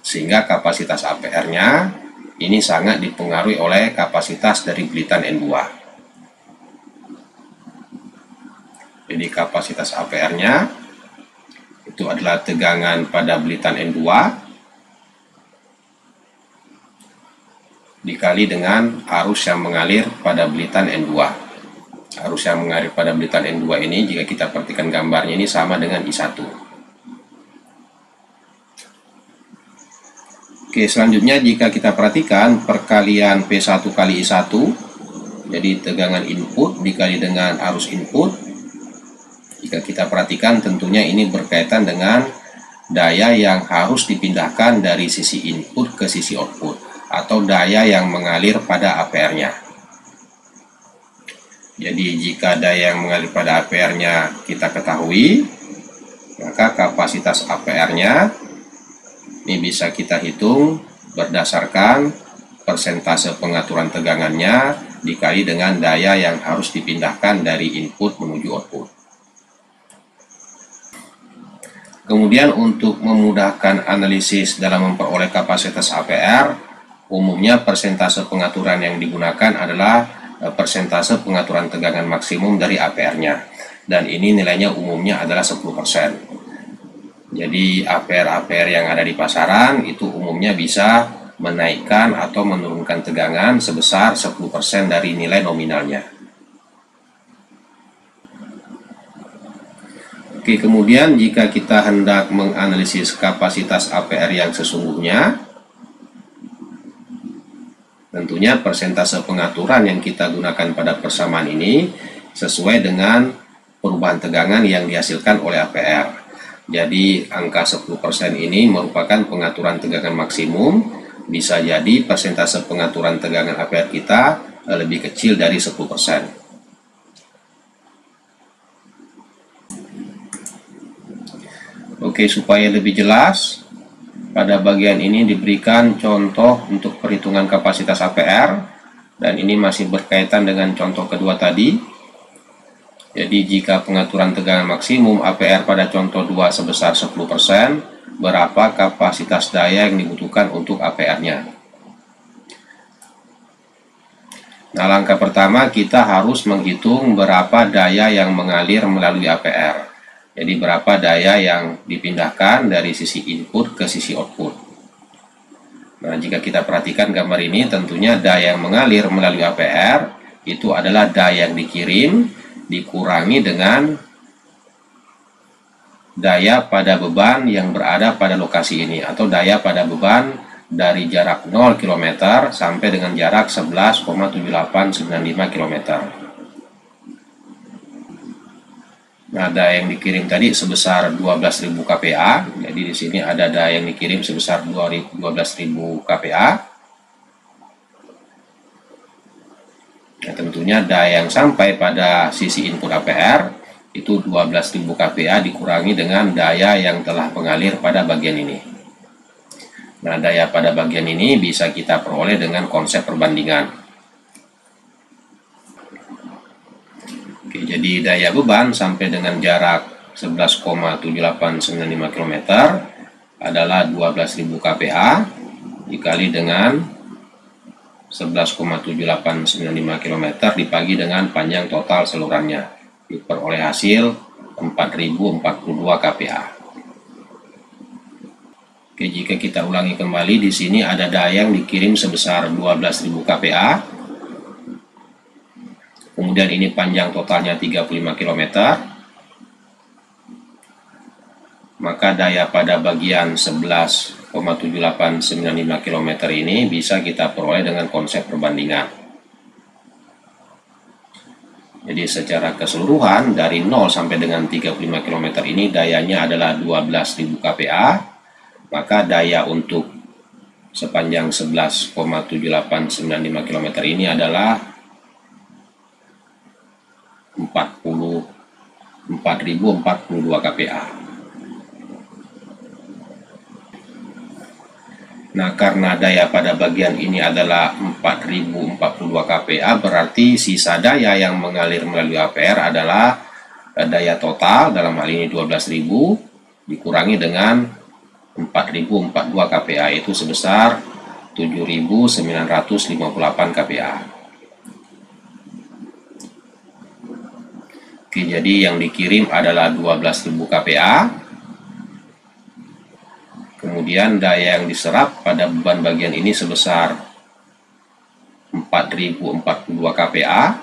sehingga kapasitas APR-nya ini sangat dipengaruhi oleh kapasitas dari belitan N2. Jadi kapasitas APR-nya itu adalah tegangan pada belitan N2 dikali dengan arus yang mengalir pada belitan N2. Arus yang mengalir pada belitan N2 ini, jika kita perhatikan gambarnya, ini sama dengan I1. Oke, selanjutnya jika kita perhatikan perkalian P1 kali I1, jadi tegangan input dikali dengan arus input. Jika kita perhatikan, tentunya ini berkaitan dengan daya yang harus dipindahkan dari sisi input ke sisi output, atau daya yang mengalir pada APR-nya. Jadi jika daya yang mengalir pada APR-nya kita ketahui, maka kapasitas APR-nya ini bisa kita hitung berdasarkan persentase pengaturan tegangannya dikali dengan daya yang harus dipindahkan dari input menuju output. Kemudian untuk memudahkan analisis dalam memperoleh kapasitas APR, umumnya persentase pengaturan yang digunakan adalah persentase pengaturan tegangan maksimum dari APR-nya. Dan ini nilainya umumnya adalah 10%. Jadi APR-APR yang ada di pasaran itu umumnya bisa menaikkan atau menurunkan tegangan sebesar 10% dari nilai nominalnya. Oke, kemudian jika kita hendak menganalisis kapasitas APR yang sesungguhnya, tentunya persentase pengaturan yang kita gunakan pada persamaan ini sesuai dengan perubahan tegangan yang dihasilkan oleh APR. Jadi angka 10% ini merupakan pengaturan tegangan maksimum bisa jadi persentase pengaturan tegangan APR kita lebih kecil dari 10%. Oke, supaya lebih jelas, pada bagian ini diberikan contoh untuk perhitungan kapasitas APR, dan ini masih berkaitan dengan contoh kedua tadi. Jadi jika pengaturan tegangan maksimum APR pada contoh 2 sebesar 10%, berapa kapasitas daya yang dibutuhkan untuk APR-nya? Nah, langkah pertama kita harus menghitung berapa daya yang mengalir melalui APR. Jadi berapa daya yang dipindahkan dari sisi input ke sisi output. Nah, jika kita perhatikan gambar ini, tentunya daya yang mengalir melalui APR itu adalah daya yang dikirim dikurangi dengan daya pada beban yang berada pada lokasi ini, atau daya pada beban dari jarak 0 km sampai dengan jarak 11,7895 km. Nah, daya yang dikirim tadi sebesar 12.000 kPa. Jadi di sini ada daya yang dikirim sebesar 12.000 kPa. Nah, tentunya daya yang sampai pada sisi input APR itu 12.000 kPa dikurangi dengan daya yang telah mengalir pada bagian ini. Nah, daya pada bagian ini bisa kita peroleh dengan konsep perbandingan. Oke, jadi daya beban sampai dengan jarak 11,7895 km adalah 12.000 kPa dikali dengan 11,7895 km dibagi dengan panjang total salurannya, diperoleh hasil 4.042 kPa. Oke, jika kita ulangi kembali, di sini ada daya yang dikirim sebesar 12.000 kPa. Kemudian ini panjang totalnya 35 km. Maka daya pada bagian 11,7895 km ini bisa kita peroleh dengan konsep perbandingan. Jadi secara keseluruhan dari 0 sampai dengan 35 km ini dayanya adalah 12.000 kPa. Maka daya untuk sepanjang 11,7895 km ini adalah 4.042 kPa. Nah, karena daya pada bagian ini adalah 4.042 kPa, berarti sisa daya yang mengalir melalui APR adalah daya total, dalam hal ini 12.000 dikurangi dengan 4.042 kPa, itu sebesar 7.958 kPa. Oke, jadi yang dikirim adalah 12.000 kPa. Kemudian daya yang diserap pada beban bagian ini sebesar 4.042 kPa.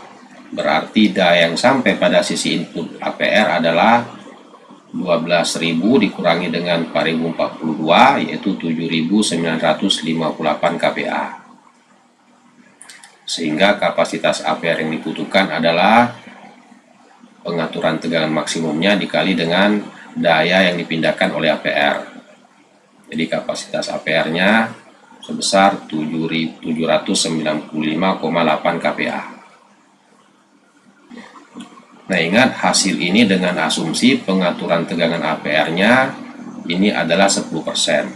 Berarti daya yang sampai pada sisi input APR adalah 12.000 dikurangi dengan 4.042, yaitu 7.958 kPa. Sehingga kapasitas APR yang dibutuhkan adalah pengaturan tegangan maksimumnya dikali dengan daya yang dipindahkan oleh APR. Jadi kapasitas APR-nya sebesar 795,8 kPa. Nah, ingat hasil ini dengan asumsi pengaturan tegangan APR-nya ini adalah 10%.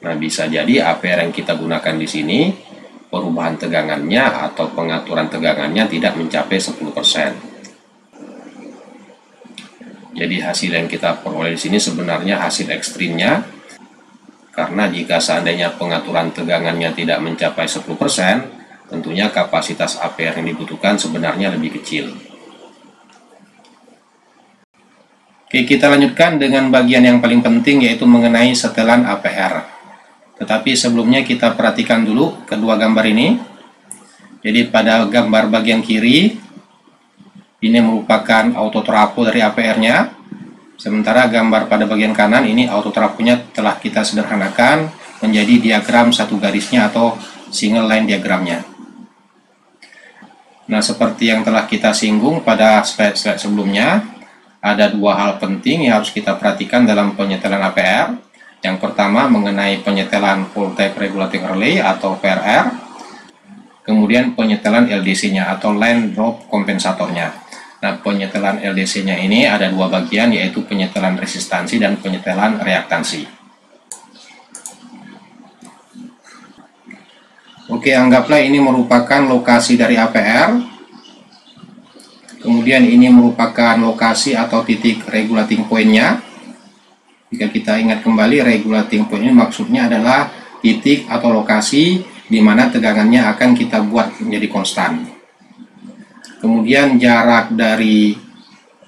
Nah, bisa jadi APR yang kita gunakan di sini perubahan tegangannya atau pengaturan tegangannya tidak mencapai 10%. Jadi hasil yang kita peroleh di sini sebenarnya hasil ekstrimnya, karena jika seandainya pengaturan tegangannya tidak mencapai 10%, tentunya kapasitas APR yang dibutuhkan sebenarnya lebih kecil. Oke, kita lanjutkan dengan bagian yang paling penting, yaitu mengenai setelan APR. Tetapi sebelumnya kita perhatikan dulu kedua gambar ini. Jadi pada gambar bagian kiri, ini merupakan autotrafo dari APR-nya. Sementara gambar pada bagian kanan ini autotrafonya telah kita sederhanakan menjadi diagram satu garisnya atau single line diagramnya. Nah, seperti yang telah kita singgung pada slide-slide sebelumnya, ada dua hal penting yang harus kita perhatikan dalam penyetelan APR. Yang pertama mengenai penyetelan Voltage Regulating Relay atau VRR, kemudian penyetelan LDC-nya atau Line Drop Kompensatornya. Nah, penyetelan LDC-nya ini ada dua bagian, yaitu penyetelan resistansi dan penyetelan reaktansi. Oke, anggaplah ini merupakan lokasi dari APR. Kemudian ini merupakan lokasi atau titik regulating point-nya. Jika kita ingat kembali, regulating point ini maksudnya adalah titik atau lokasi di mana tegangannya akan kita buat menjadi konstan. Kemudian jarak dari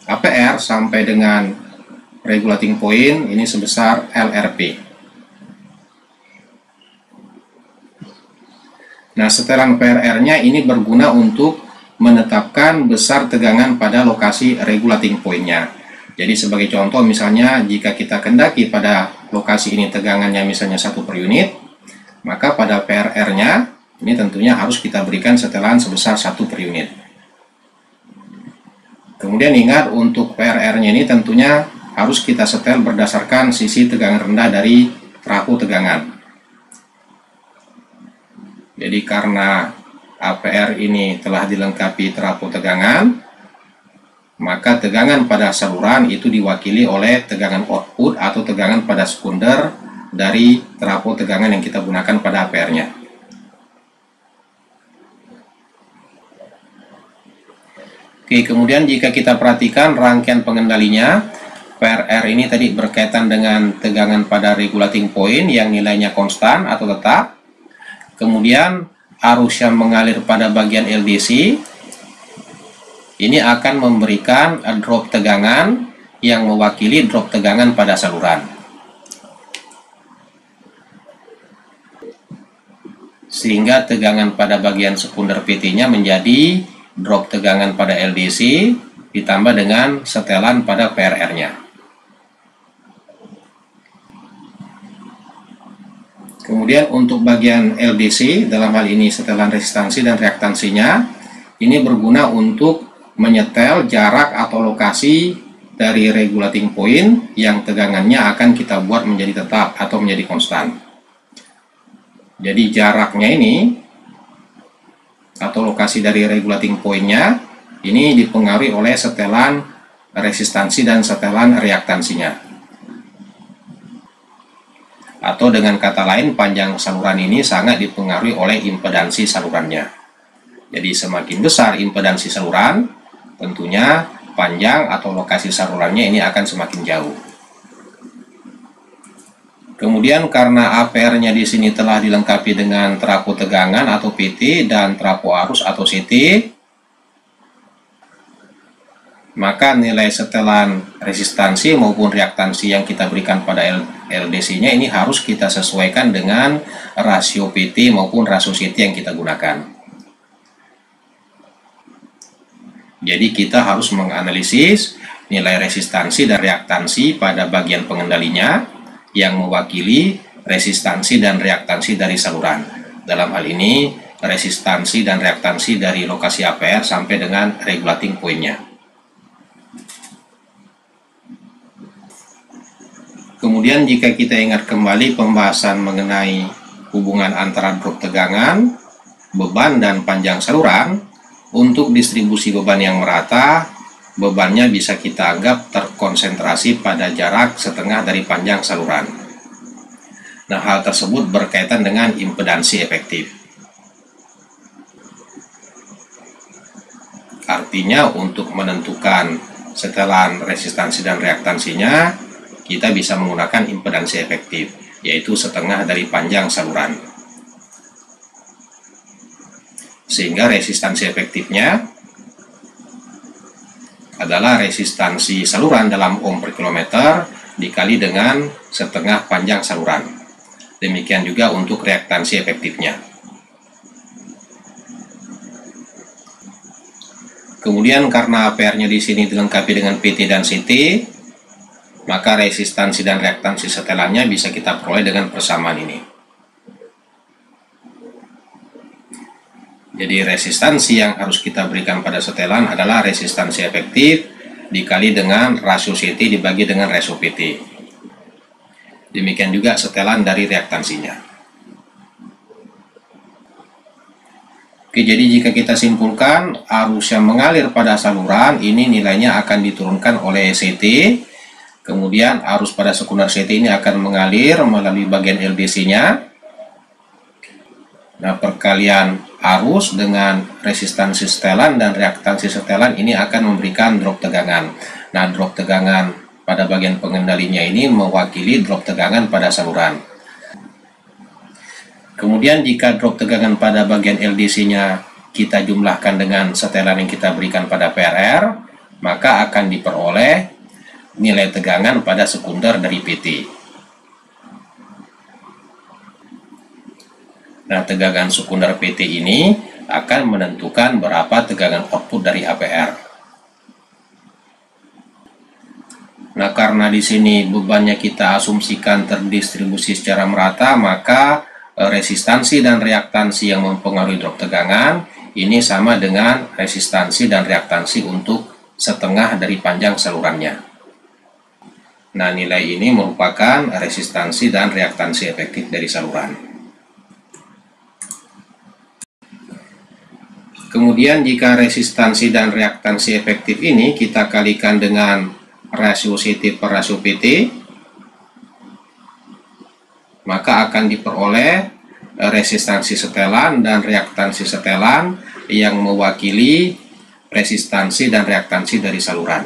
APR sampai dengan regulating point ini sebesar LRP. Nah, setelan VRR-nya ini berguna untuk menetapkan besar tegangan pada lokasi regulating point-nya. Jadi sebagai contoh, misalnya jika kita kendaki pada lokasi ini tegangannya misalnya 1 per unit, maka pada VRR-nya ini tentunya harus kita berikan setelan sebesar 1 per unit. Kemudian ingat, untuk VRR-nya ini tentunya harus kita setel berdasarkan sisi tegangan rendah dari trafo tegangan. Jadi karena APR ini telah dilengkapi trafo tegangan, maka tegangan pada saluran itu diwakili oleh tegangan output atau tegangan pada sekunder dari trafo tegangan yang kita gunakan pada APR-nya. Oke, kemudian jika kita perhatikan rangkaian pengendalinya, VRR ini tadi berkaitan dengan tegangan pada regulating point yang nilainya konstan atau tetap. Kemudian arus yang mengalir pada bagian LDC ini akan memberikan drop tegangan yang mewakili drop tegangan pada saluran. Sehingga tegangan pada bagian sekunder PT-nya menjadi drop tegangan pada LDC ditambah dengan setelan pada VRR-nya. Kemudian untuk bagian LDC, dalam hal ini setelan resistansi dan reaktansinya, ini berguna untuk menyetel jarak atau lokasi dari regulating point yang tegangannya akan kita buat menjadi tetap atau menjadi konstan. Jadi jaraknya ini atau lokasi dari regulating point-nya ini dipengaruhi oleh setelan resistansi dan setelan reaktansinya. Atau dengan kata lain, panjang saluran ini sangat dipengaruhi oleh impedansi salurannya. Jadi semakin besar impedansi saluran, tentunya panjang atau lokasi salurannya ini akan semakin jauh. Kemudian karena APR-nya di sini telah dilengkapi dengan trafo tegangan atau PT dan trafo arus atau CT, maka nilai setelan resistansi maupun reaktansi yang kita berikan pada LDC-nya ini harus kita sesuaikan dengan rasio PT maupun rasio CT yang kita gunakan. Jadi kita harus menganalisis nilai resistansi dan reaktansi pada bagian pengendalinya yang mewakili resistansi dan reaktansi dari saluran. Dalam hal ini, resistansi dan reaktansi dari lokasi APR sampai dengan regulating point-nya. Kemudian jika kita ingat kembali pembahasan mengenai hubungan antara drop tegangan, beban, dan panjang saluran, untuk distribusi beban yang merata, bebannya bisa kita anggap terkonsentrasi pada jarak setengah dari panjang saluran. Nah, hal tersebut berkaitan dengan impedansi efektif. Artinya untuk menentukan setelan resistansi dan reaktansinya, kita bisa menggunakan impedansi efektif, yaitu setengah dari panjang saluran. Sehingga resistansi efektifnya adalah resistansi saluran dalam ohm per kilometer dikali dengan setengah panjang saluran. Demikian juga untuk reaktansi efektifnya. Kemudian karena APR-nya di sini dilengkapi dengan PT dan CT, maka resistansi dan reaktansi setelannya bisa kita peroleh dengan persamaan ini. Jadi resistansi yang harus kita berikan pada setelan adalah resistansi efektif dikali dengan rasio CT dibagi dengan rasio PT. Demikian juga setelan dari reaktansinya. Oke, jadi jika kita simpulkan, arus yang mengalir pada saluran ini nilainya akan diturunkan oleh CT. Kemudian arus pada sekunder CT ini akan mengalir melalui bagian LDC-nya. Nah, perkalian arus dengan resistansi setelan dan reaktansi setelan ini akan memberikan drop tegangan. Nah, drop tegangan pada bagian pengendalinya ini mewakili drop tegangan pada saluran. Kemudian jika drop tegangan pada bagian LDC-nya kita jumlahkan dengan setelan yang kita berikan pada PRR, maka akan diperoleh nilai tegangan pada sekunder dari PT. Nah, tegangan sekunder PT ini akan menentukan berapa tegangan output dari APR. Nah, karena di sini bebannya kita asumsikan terdistribusi secara merata, maka resistansi dan reaktansi yang mempengaruhi drop tegangan ini sama dengan resistansi dan reaktansi untuk setengah dari panjang salurannya. Nah, nilai ini merupakan resistansi dan reaktansi efektif dari saluran. Kemudian jika resistansi dan reaktansi efektif ini kita kalikan dengan rasio CT per rasio PT, maka akan diperoleh resistansi setelan dan reaktansi setelan yang mewakili resistansi dan reaktansi dari saluran.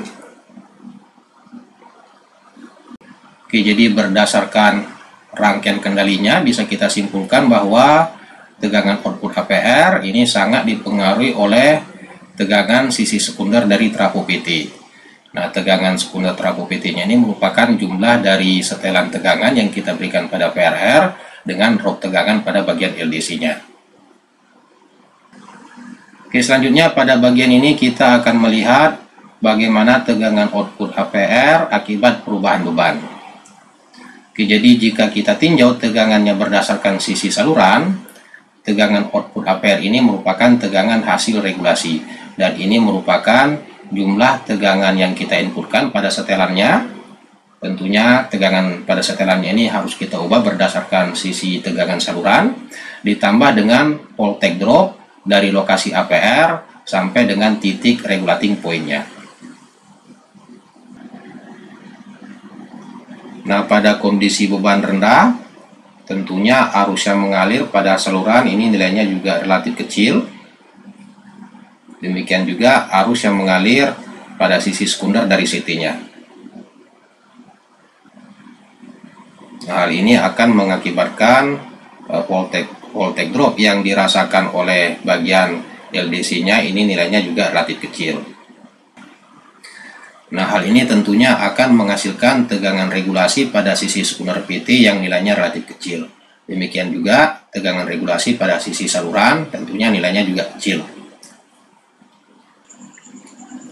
Oke, jadi berdasarkan rangkaian kendalinya bisa kita simpulkan bahwa tegangan output APR ini sangat dipengaruhi oleh tegangan sisi sekunder dari trafo PT. Nah, tegangan sekunder trafo PT-nya ini merupakan jumlah dari setelan tegangan yang kita berikan pada PRR dengan drop tegangan pada bagian LDC-nya. Oke, selanjutnya pada bagian ini kita akan melihat bagaimana tegangan output APR akibat perubahan beban. Oke, jadi jika kita tinjau tegangannya berdasarkan sisi saluran, tegangan output APR ini merupakan tegangan hasil regulasi, dan ini merupakan jumlah tegangan yang kita inputkan pada setelannya. Tentunya tegangan pada setelannya ini harus kita ubah berdasarkan sisi tegangan saluran, ditambah dengan voltage drop dari lokasi APR sampai dengan titik regulating point-nya. Nah, pada kondisi beban rendah, tentunya arus yang mengalir pada saluran ini nilainya juga relatif kecil. Demikian juga arus yang mengalir pada sisi sekunder dari CT-nya. Nah, hal ini akan mengakibatkan voltage drop yang dirasakan oleh bagian LDC-nya ini nilainya juga relatif kecil. Nah, hal ini tentunya akan menghasilkan tegangan regulasi pada sisi sekunder PT yang nilainya relatif kecil. Demikian juga tegangan regulasi pada sisi saluran tentunya nilainya juga kecil.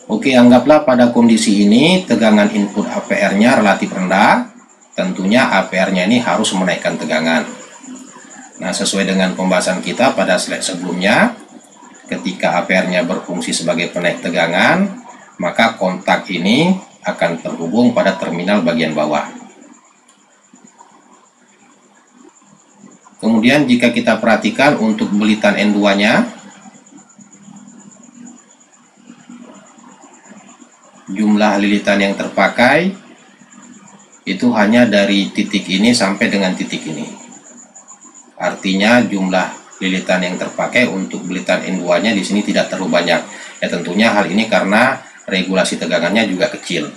Oke, anggaplah pada kondisi ini tegangan input APR-nya relatif rendah. Tentunya APR-nya ini harus menaikkan tegangan. Nah, sesuai dengan pembahasan kita pada slide sebelumnya, ketika APR-nya berfungsi sebagai penaik tegangan, maka kontak ini akan terhubung pada terminal bagian bawah. Kemudian jika kita perhatikan untuk belitan N2-nya, jumlah lilitan yang terpakai itu hanya dari titik ini sampai dengan titik ini. Artinya jumlah lilitan yang terpakai untuk belitan N2-nya di sini tidak terlalu banyak. Ya, tentunya hal ini karena regulasi tegangannya juga kecil.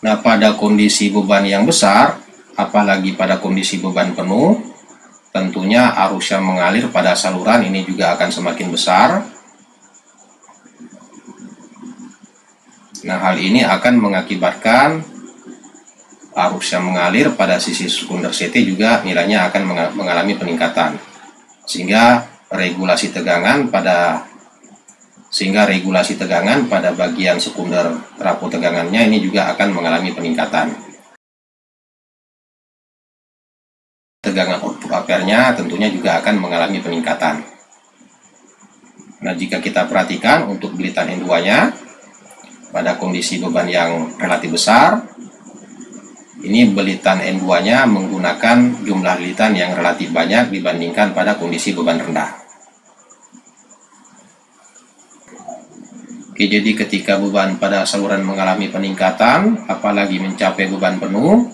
Nah, pada kondisi beban yang besar, apalagi pada kondisi beban penuh, tentunya arus yang mengalir pada saluran ini juga akan semakin besar. Nah, hal ini akan mengakibatkan arus yang mengalir pada sisi sekunder CT juga nilainya akan mengalami peningkatan. Sehingga regulasi tegangan pada bagian sekunder trafo tegangannya ini juga akan mengalami peningkatan. Tegangan output APR-nya tentunya juga akan mengalami peningkatan. Nah, jika kita perhatikan untuk belitan N2-nya pada kondisi beban yang relatif besar, ini belitan N2-nya menggunakan jumlah lilitan yang relatif banyak dibandingkan pada kondisi beban rendah. Oke, jadi ketika beban pada saluran mengalami peningkatan, apalagi mencapai beban penuh,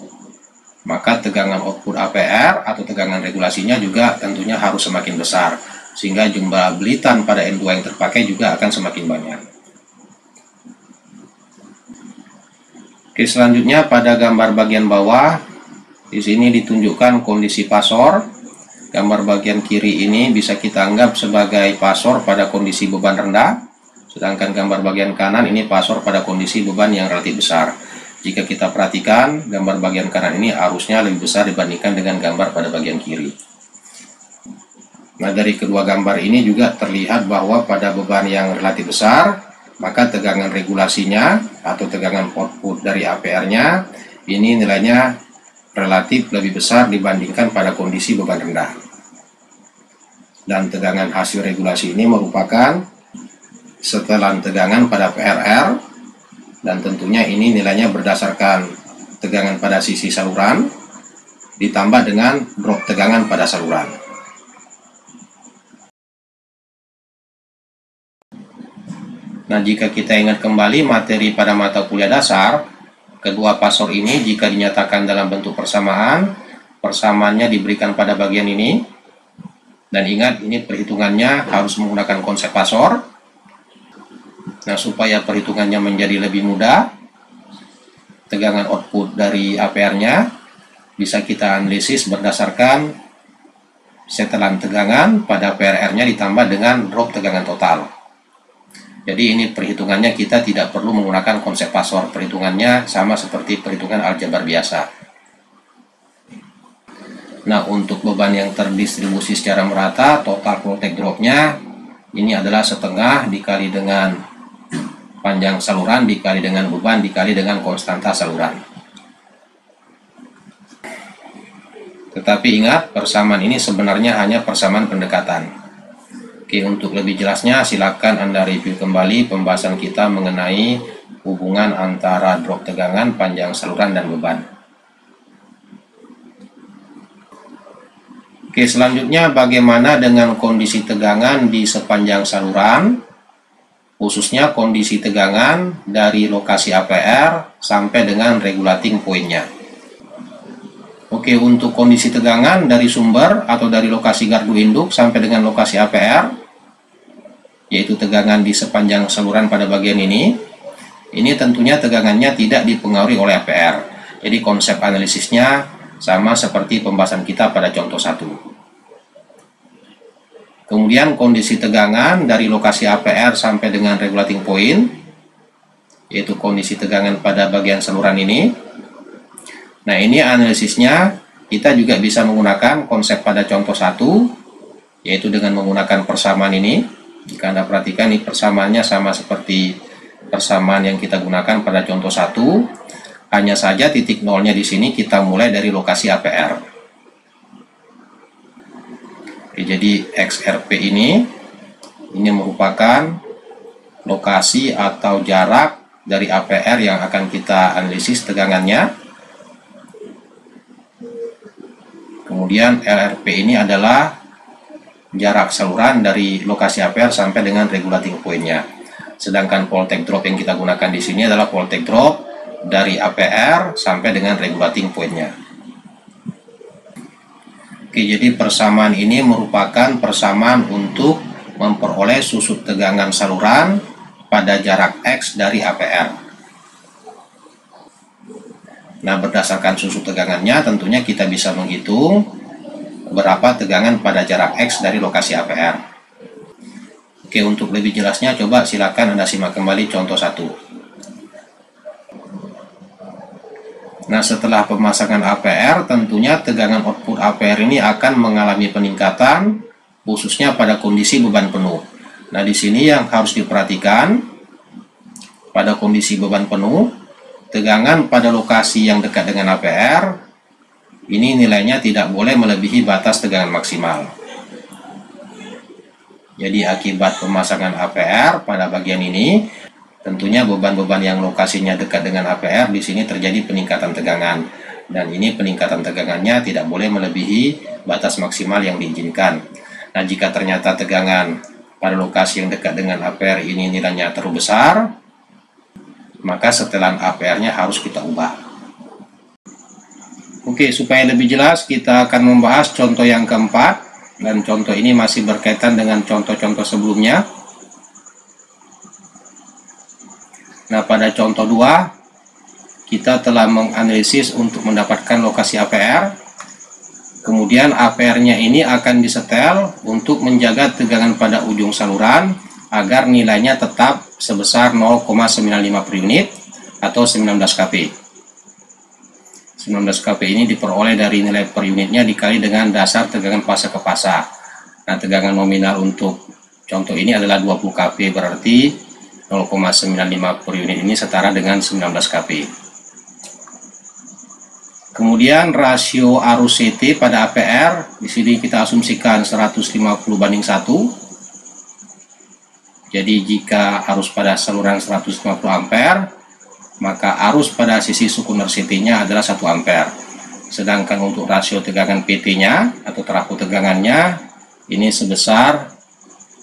maka tegangan output APR atau tegangan regulasinya juga tentunya harus semakin besar, sehingga jumlah belitan pada N2 yang terpakai juga akan semakin banyak. Oke, selanjutnya pada gambar bagian bawah, di sini ditunjukkan kondisi pasor. Gambar bagian kiri ini bisa kita anggap sebagai pasor pada kondisi beban rendah, sedangkan gambar bagian kanan ini pasor pada kondisi beban yang relatif besar. Jika kita perhatikan, gambar bagian kanan ini arusnya lebih besar dibandingkan dengan gambar pada bagian kiri. Nah, dari kedua gambar ini juga terlihat bahwa pada beban yang relatif besar, maka tegangan regulasinya atau tegangan output dari APR-nya ini nilainya relatif lebih besar dibandingkan pada kondisi beban rendah. Dan tegangan hasil regulasi ini merupakan setelan tegangan pada PRR, dan tentunya ini nilainya berdasarkan tegangan pada sisi saluran ditambah dengan drop tegangan pada saluran. Nah, jika kita ingat kembali materi pada mata kuliah dasar, kedua pasor ini jika dinyatakan dalam bentuk persamaan, persamaannya diberikan pada bagian ini. Dan ingat, ini perhitungannya harus menggunakan konsep pasor. Nah, supaya perhitungannya menjadi lebih mudah, tegangan output dari APR-nya bisa kita analisis berdasarkan setelan tegangan pada PRR-nya ditambah dengan drop tegangan total. Jadi ini perhitungannya kita tidak perlu menggunakan konsep pasor, perhitungannya sama seperti perhitungan aljabar biasa. Nah, untuk beban yang terdistribusi secara merata, total voltage drop-nya ini adalah setengah dikali dengan panjang saluran dikali dengan beban dikali dengan konstanta saluran. Tetapi ingat, persamaan ini sebenarnya hanya persamaan pendekatan. Oke, untuk lebih jelasnya silakan Anda review kembali pembahasan kita mengenai hubungan antara drop tegangan, panjang saluran, dan beban. Oke, selanjutnya bagaimana dengan kondisi tegangan di sepanjang saluran, khususnya kondisi tegangan dari lokasi APR sampai dengan regulating point-nya. Oke, untuk kondisi tegangan dari sumber atau dari lokasi gardu induk sampai dengan lokasi APR, yaitu tegangan di sepanjang saluran pada bagian ini tentunya tegangannya tidak dipengaruhi oleh APR. Jadi konsep analisisnya sama seperti pembahasan kita pada contoh 1. Kemudian kondisi tegangan dari lokasi APR sampai dengan regulating point, yaitu kondisi tegangan pada bagian saluran ini. Nah, ini analisisnya kita juga bisa menggunakan konsep pada contoh 1, yaitu dengan menggunakan persamaan ini. Jika Anda perhatikan, ini persamaannya sama seperti persamaan yang kita gunakan pada contoh 1, hanya saja titik nolnya di sini kita mulai dari lokasi APR. Jadi XRP ini merupakan lokasi atau jarak dari APR yang akan kita analisis tegangannya. Kemudian LRP ini adalah jarak saluran dari lokasi APR sampai dengan regulating point-nya. Sedangkan voltage drop yang kita gunakan di sini adalah voltage drop dari APR sampai dengan regulating point-nya. Oke, jadi persamaan ini merupakan persamaan untuk memperoleh susut tegangan saluran pada jarak X dari APR. Nah, berdasarkan susut tegangannya tentunya kita bisa menghitung berapa tegangan pada jarak X dari lokasi APR. Oke, untuk lebih jelasnya coba silakan Anda simak kembali contoh 1. Nah, setelah pemasangan APR, tentunya tegangan output APR ini akan mengalami peningkatan, khususnya pada kondisi beban penuh. Nah, di sini yang harus diperhatikan, pada kondisi beban penuh, tegangan pada lokasi yang dekat dengan APR, ini nilainya tidak boleh melebihi batas tegangan maksimal. Jadi, akibat pemasangan APR pada bagian ini, tentunya beban-beban yang lokasinya dekat dengan APR di sini terjadi peningkatan tegangan. Dan ini peningkatan tegangannya tidak boleh melebihi batas maksimal yang diizinkan. Nah, jika ternyata tegangan pada lokasi yang dekat dengan APR ini nilainya terlalu besar, maka setelan APR-nya harus kita ubah. Oke, supaya lebih jelas kita akan membahas contoh yang keempat, dan contoh ini masih berkaitan dengan contoh-contoh sebelumnya. Nah, pada contoh 2 kita telah menganalisis untuk mendapatkan lokasi APR. Kemudian APR-nya ini akan disetel untuk menjaga tegangan pada ujung saluran agar nilainya tetap sebesar 0,95 per unit atau 19 kP. 19 kP ini diperoleh dari nilai per unitnya dikali dengan dasar tegangan fase ke fase. Nah, tegangan nominal untuk contoh ini adalah 20 kP, berarti 0,95 per unit ini setara dengan 19 kP. Kemudian rasio arus CT pada APR di sini kita asumsikan 150/1. Jadi jika arus pada saluran 150 ampere, maka arus pada sisi sekunder CT-nya adalah 1 ampere. Sedangkan untuk rasio tegangan PT-nya atau trafo tegangannya ini sebesar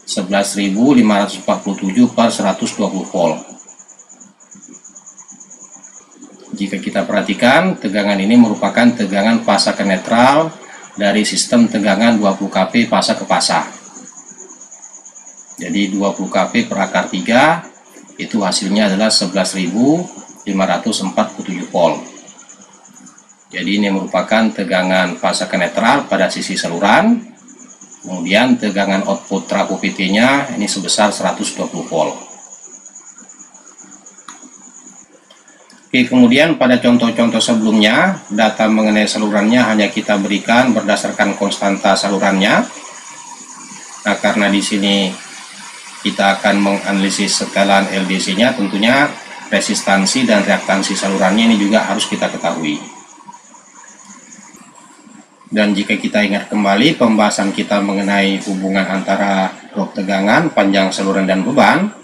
11.547/120 volt. Jika kita perhatikan, tegangan ini merupakan tegangan fase ke netral dari sistem tegangan 20 kP fase ke fase. Jadi 20 kP per akar 3 itu hasilnya adalah 11.547 volt. Jadi ini merupakan tegangan fase ke netral pada sisi saluran. Kemudian tegangan output trafo PT-nya ini sebesar 120 volt. Oke, kemudian pada contoh-contoh sebelumnya, data mengenai salurannya hanya kita berikan berdasarkan konstanta salurannya. Nah, karena di sini kita akan menganalisis setelan LDC-nya, tentunya resistansi dan reaktansi salurannya ini juga harus kita ketahui. Dan jika kita ingat kembali pembahasan kita mengenai hubungan antara drop tegangan, panjang saluran, dan beban,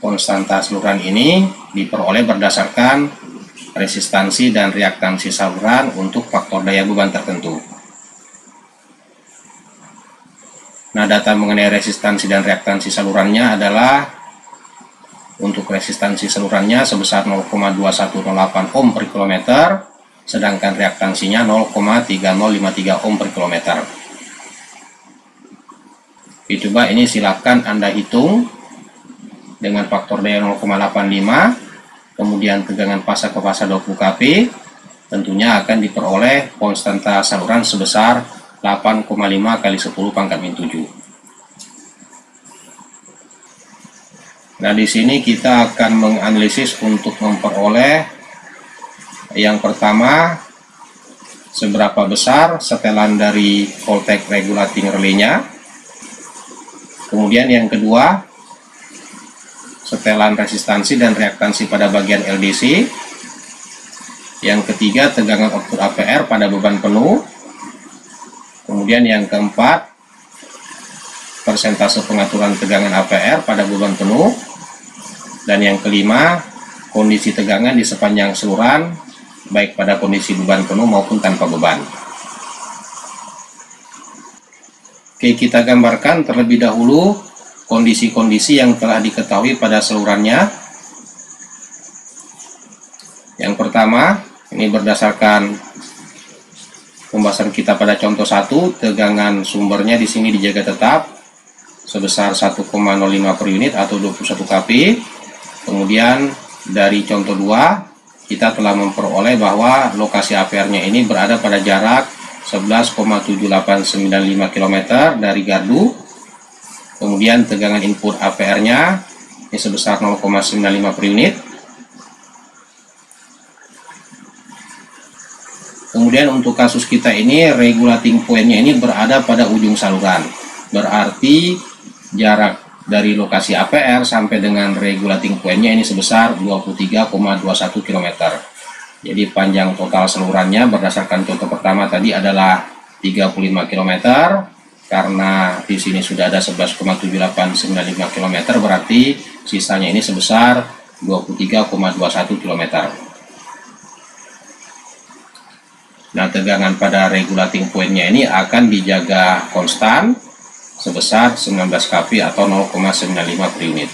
konstanta saluran ini diperoleh berdasarkan resistansi dan reaktansi saluran untuk faktor daya beban tertentu. Nah, data mengenai resistansi dan reaktansi salurannya adalah untuk resistansi salurannya sebesar 0,2108 ohm per kilometer, sedangkan reaktansinya 0,3053 ohm per kilometer. Coba ini silakan Anda hitung dengan faktor daya 0,85, kemudian tegangan fase ke fase 20 kP, tentunya akan diperoleh konstanta saluran sebesar 8,5 kali 10 pangkat min 7. Nah, di sini kita akan menganalisis untuk memperoleh yang pertama, seberapa besar setelan dari voltage regulating relay-nya. Kemudian yang kedua, setelan resistansi dan reaktansi pada bagian LDC. Yang ketiga, tegangan output APR pada beban penuh. Kemudian yang keempat, persentase pengaturan tegangan APR pada beban penuh. Dan yang kelima, kondisi tegangan di sepanjang saluran, baik pada kondisi beban penuh maupun tanpa beban. Oke, kita gambarkan terlebih dahulu kondisi-kondisi yang telah diketahui pada salurannya. Yang pertama, ini berdasarkan pembahasan kita pada contoh 1, tegangan sumbernya di sini dijaga tetap sebesar 1,05 per unit atau 21 kP. Kemudian dari contoh 2, kita telah memperoleh bahwa lokasi APR-nya ini berada pada jarak 11,7895 km dari gardu. Kemudian tegangan input APR-nya ini sebesar 0,95 per unit. Kemudian untuk kasus kita ini, regulating point-nya ini berada pada ujung saluran. Berarti jarak dari lokasi APR sampai dengan regulating point-nya ini sebesar 23,21 km. Jadi panjang total salurannya berdasarkan contoh pertama tadi adalah 35 km. Karena di sini sudah ada 11,7895 km, berarti sisanya ini sebesar 23,21 km. Nah, tegangan pada regulating point-nya ini akan dijaga konstan sebesar 19 kV atau 0,95 per unit.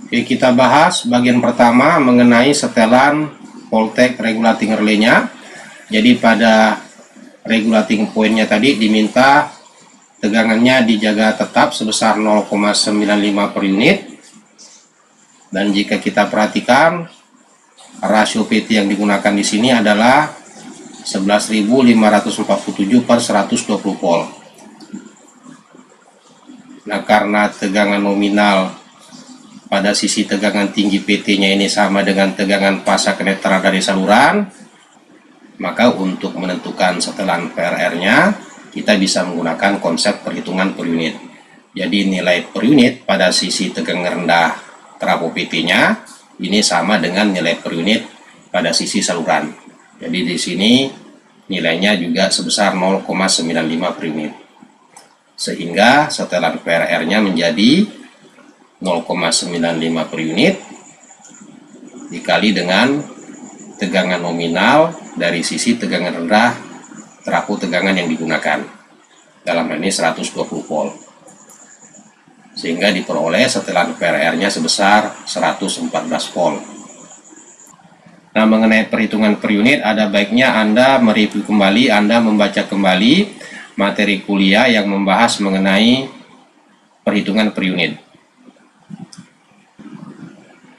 Oke, kita bahas bagian pertama mengenai setelan voltage regulating relay-nya. Jadi pada regulating point-nya tadi diminta tegangannya dijaga tetap sebesar 0,95 per unit. Dan jika kita perhatikan, rasio PT yang digunakan di sini adalah 11.547 per 120 volt. Nah, karena tegangan nominal pada sisi tegangan tinggi PT-nya ini sama dengan tegangan fasa ke netral dari saluran, maka untuk menentukan setelan PRR-nya kita bisa menggunakan konsep perhitungan per unit. Jadi nilai per unit pada sisi tegangan rendah trafo PT-nya ini sama dengan nilai per unit pada sisi saluran. Jadi di sini nilainya juga sebesar 0,95 per unit. Sehingga setelan PRR-nya menjadi 0,95 per unit dikali dengan tegangan nominal dari sisi tegangan rendah trafo tegangan yang digunakan, dalam hal ini 120 volt, sehingga diperoleh setelan PRR-nya sebesar 114 volt. Nah, mengenai perhitungan per unit, ada baiknya Anda mereview kembali, Anda membaca kembali materi kuliah yang membahas mengenai perhitungan per unit.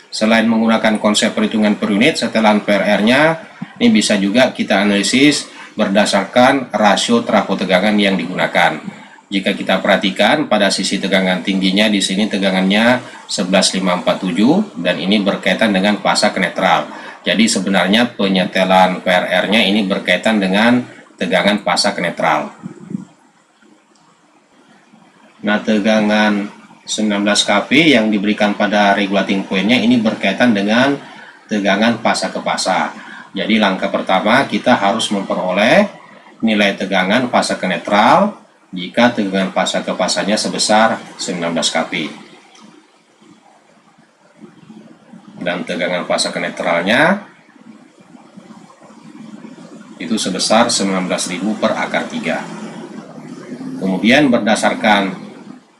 Selain menggunakan konsep perhitungan per unit, setelan PRR-nya ini bisa juga kita analisis berdasarkan rasio trafo tegangan yang digunakan. Jika kita perhatikan pada sisi tegangan tingginya di sini tegangannya 11.547 dan ini berkaitan dengan fasa ke netral. Jadi sebenarnya penyetelan PRR-nya ini berkaitan dengan tegangan fasa ke netral. Nah, tegangan 19 kV yang diberikan pada regulating point-nya ini berkaitan dengan tegangan fasa ke fasa. Jadi langkah pertama kita harus memperoleh nilai tegangan fasa ke netral jika tegangan fasa ke fasanya sebesar 19 kV. Dan tegangan fasa ke netralnya itu sebesar 19.000 per akar 3. Kemudian berdasarkan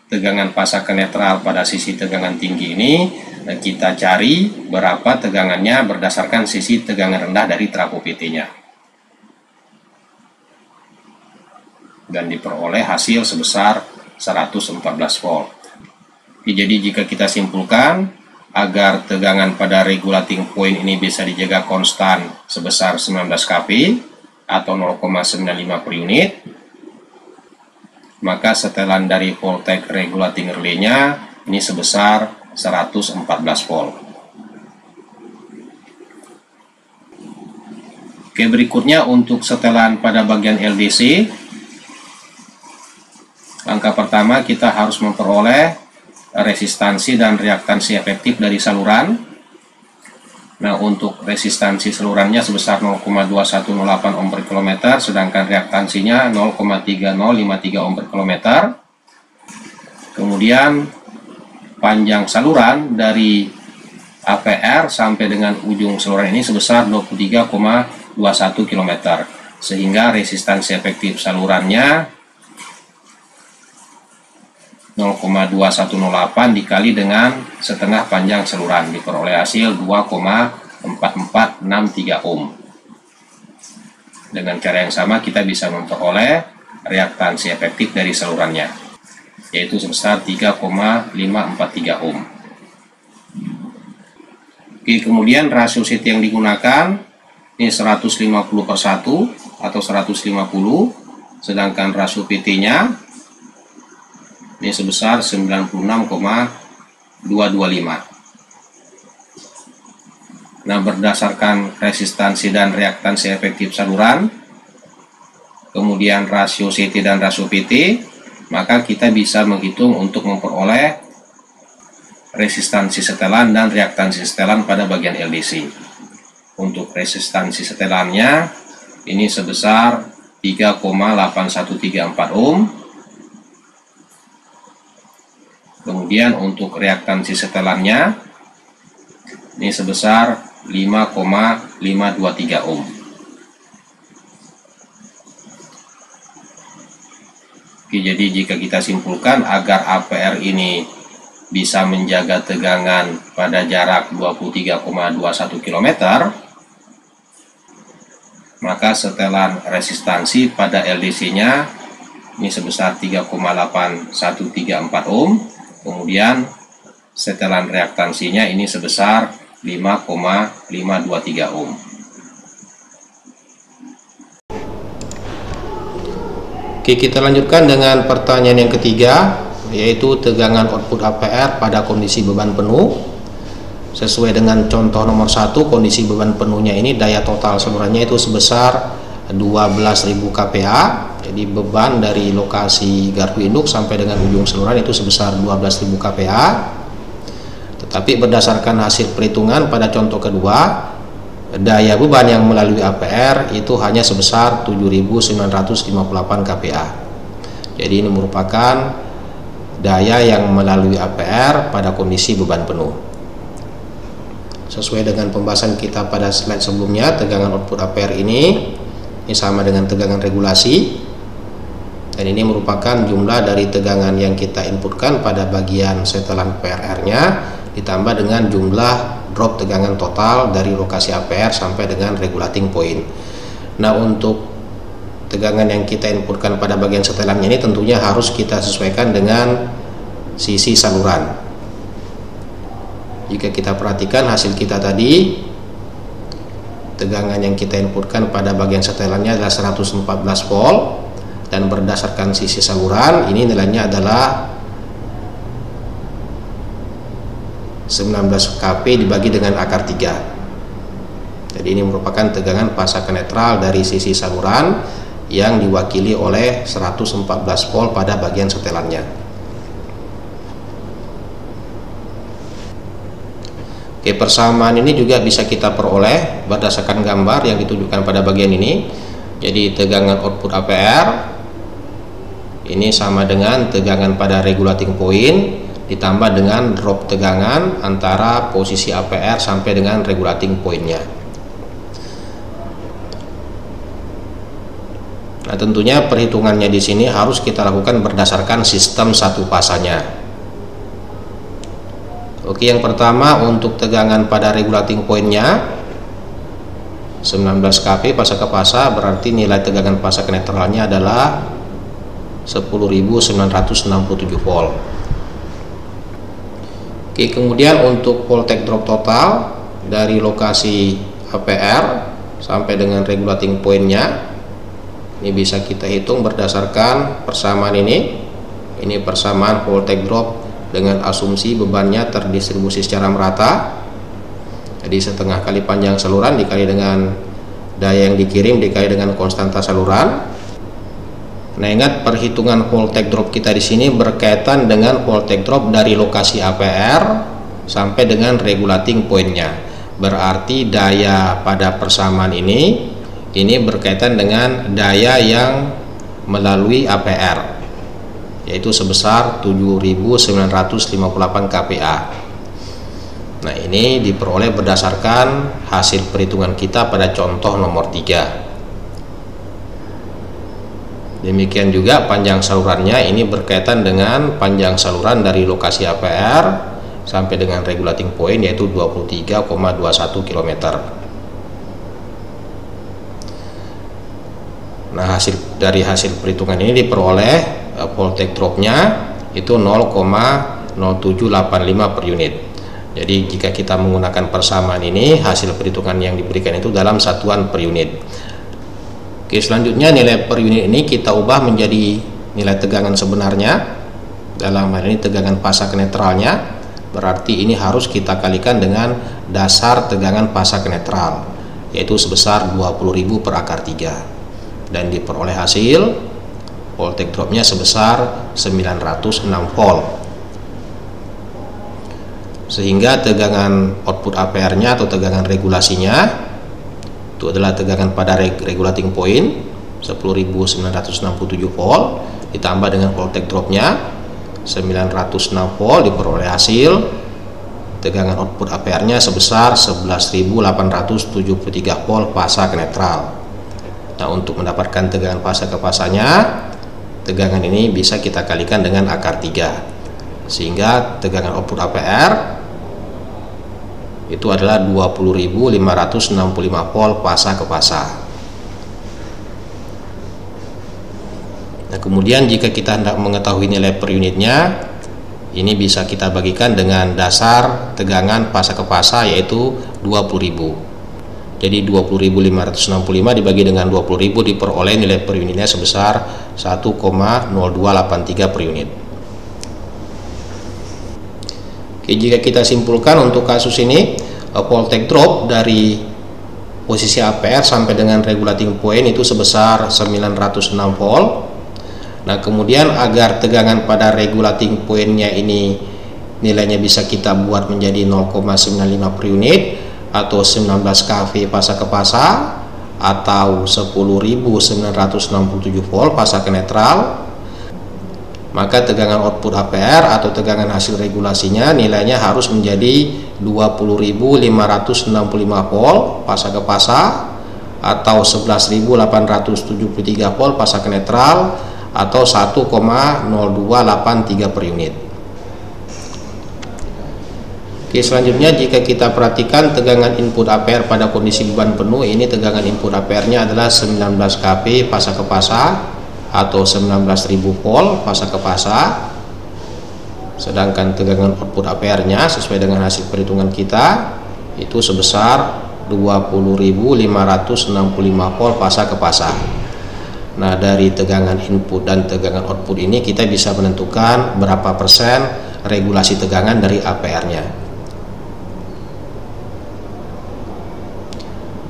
tegangan fasa ke netral pada sisi tegangan tinggi ini, kita cari berapa tegangannya berdasarkan sisi tegangan rendah dari trafo PT-nya. Dan diperoleh hasil sebesar 114 volt. Jadi jika kita simpulkan, agar tegangan pada regulating point ini bisa dijaga konstan sebesar 19 kV atau 0,95 per unit, maka setelan dari voltage regulating relay-nya ini sebesar 114 volt. Oke, berikutnya untuk setelan pada bagian LDC. Langkah pertama kita harus memperoleh resistansi dan reaktansi efektif dari saluran. Nah, untuk resistansi salurannya sebesar 0,2108 ohm per kilometer, sedangkan reaktansinya 0,3053 ohm per kilometer. Kemudian panjang saluran dari APR sampai dengan ujung saluran ini sebesar 23,21 km, sehingga resistansi efektif salurannya 0,2108 dikali dengan setengah panjang saluran, diperoleh hasil 2,4463 ohm. Dengan cara yang sama kita bisa memperoleh reaktansi efektif dari salurannya, yaitu sebesar 3,543 ohm. Oke, kemudian rasio CT yang digunakan ini 150/1 atau 150, sedangkan rasio PT-nya ini sebesar 96,225. Nah, berdasarkan resistansi dan reaktansi efektif saluran, kemudian rasio CT dan rasio PT, maka kita bisa menghitung untuk memperoleh resistansi setelan dan reaktansi setelan pada bagian LDC. Untuk resistansi setelannya ini sebesar 3,8134 ohm. Kemudian untuk reaktansi setelannya ini sebesar 5,523 ohm. Oke, jadi jika kita simpulkan, agar APR ini bisa menjaga tegangan pada jarak 23,21 km, maka setelan resistansi pada LDC-nya ini sebesar 3,8134 ohm. Kemudian setelan reaktansinya ini sebesar 5,523 ohm. Oke, kita lanjutkan dengan pertanyaan yang ketiga, yaitu tegangan output APR pada kondisi beban penuh. Sesuai dengan contoh nomor 1, kondisi beban penuhnya ini daya total salurannya itu sebesar 12.000 kPa. Jadi beban dari lokasi gardu induk sampai dengan ujung saluran itu sebesar 12.000 kPa. Tetapi berdasarkan hasil perhitungan pada contoh kedua, daya beban yang melalui APR itu hanya sebesar 7.958 kPa. Jadi ini merupakan daya yang melalui APR pada kondisi beban penuh. Sesuai dengan pembahasan kita pada slide sebelumnya, tegangan output APR ini sama dengan tegangan regulasi, dan ini merupakan jumlah dari tegangan yang kita inputkan pada bagian setelan PRR-nya ditambah dengan jumlah drop tegangan total dari lokasi APR sampai dengan regulating point. Nah, untuk tegangan yang kita inputkan pada bagian setelannya ini tentunya harus kita sesuaikan dengan sisi saluran. Jika kita perhatikan hasil kita tadi, tegangan yang kita inputkan pada bagian setelannya adalah 114 volt, dan berdasarkan sisi saluran ini nilainya adalah 19 kP dibagi dengan akar 3. Jadi ini merupakan tegangan pasang netral dari sisi saluran yang diwakili oleh 114 volt pada bagian setelannya. Oke, persamaan ini juga bisa kita peroleh berdasarkan gambar yang ditunjukkan pada bagian ini. Jadi tegangan output APR ini sama dengan tegangan pada regulating point ditambah dengan drop tegangan antara posisi APR sampai dengan regulating point-nya. Nah, tentunya perhitungannya di sini harus kita lakukan berdasarkan sistem satu pasanya. Oke, yang pertama untuk tegangan pada regulating point-nya 19 kP pasang ke pasang, berarti nilai tegangan pasang netralnya adalah 10.967 volt. Oke, kemudian untuk voltage drop total dari lokasi APR sampai dengan regulating point-nya ini bisa kita hitung berdasarkan persamaan ini. Ini persamaan voltage drop dengan asumsi bebannya terdistribusi secara merata. Jadi setengah kali panjang saluran dikali dengan daya yang dikirim dikali dengan konstanta saluran. Nah, ingat perhitungan voltage drop kita di sini berkaitan dengan voltage drop dari lokasi APR sampai dengan regulating point-nya. Berarti daya pada persamaan ini berkaitan dengan daya yang melalui APR, yaitu sebesar 7.958 kPa. Nah, ini diperoleh berdasarkan hasil perhitungan kita pada contoh nomor 3. Demikian juga panjang salurannya ini berkaitan dengan panjang saluran dari lokasi APR sampai dengan regulating point, yaitu 23,21 km. Nah, dari hasil perhitungan ini diperoleh voltage dropnya itu 0,0785 per unit. Jadi jika kita menggunakan persamaan ini, hasil perhitungan yang diberikan itu dalam satuan per unit. Oke, selanjutnya nilai per unit ini kita ubah menjadi nilai tegangan sebenarnya. Dalam hal ini tegangan pasang netralnya, berarti ini harus kita kalikan dengan dasar tegangan pasang netral, yaitu sebesar 20.000 per akar 3, dan diperoleh hasil voltage dropnya sebesar 906 volt. Sehingga tegangan output APR-nya atau tegangan regulasinya itu adalah tegangan pada regulating point 10.967 volt ditambah dengan voltage dropnya 906 volt diperoleh hasil tegangan output APR-nya sebesar 11.873 volt fasa ke netral. Nah, untuk mendapatkan tegangan fasa ke fasanya, tegangan ini bisa kita kalikan dengan akar 3, sehingga tegangan output APR itu adalah 20.565 volt fasa ke fasa. Nah, kemudian jika kita hendak mengetahui nilai per unitnya, ini bisa kita bagikan dengan dasar tegangan fasa ke fasa, yaitu 20.000. Jadi 20.565 dibagi dengan 20.000 diperoleh nilai per unitnya sebesar 1,0283 per unit. Oke, jika kita simpulkan untuk kasus ini, voltage drop dari posisi APR sampai dengan regulating point itu sebesar 906 volt. Nah, kemudian agar tegangan pada regulating point-nya ini nilainya bisa kita buat menjadi 0,95 per unit atau 19 kV fasa ke fasa atau 10.967 volt fasa ke netral, maka tegangan output APR atau tegangan hasil regulasinya nilainya harus menjadi 20.565 volt fasa ke fasa atau 11.873 volt fasa ke netral atau 1,0283 per unit. Oke, selanjutnya jika kita perhatikan tegangan input APR pada kondisi beban penuh, ini tegangan input APR-nya adalah 19 kV fasa ke fasa atau 19.000 volt fasa ke fasa. Sedangkan tegangan output APR-nya sesuai dengan hasil perhitungan kita itu sebesar 20.565 volt fasa ke fasa. Nah, dari tegangan input dan tegangan output ini kita bisa menentukan berapa persen regulasi tegangan dari APR-nya.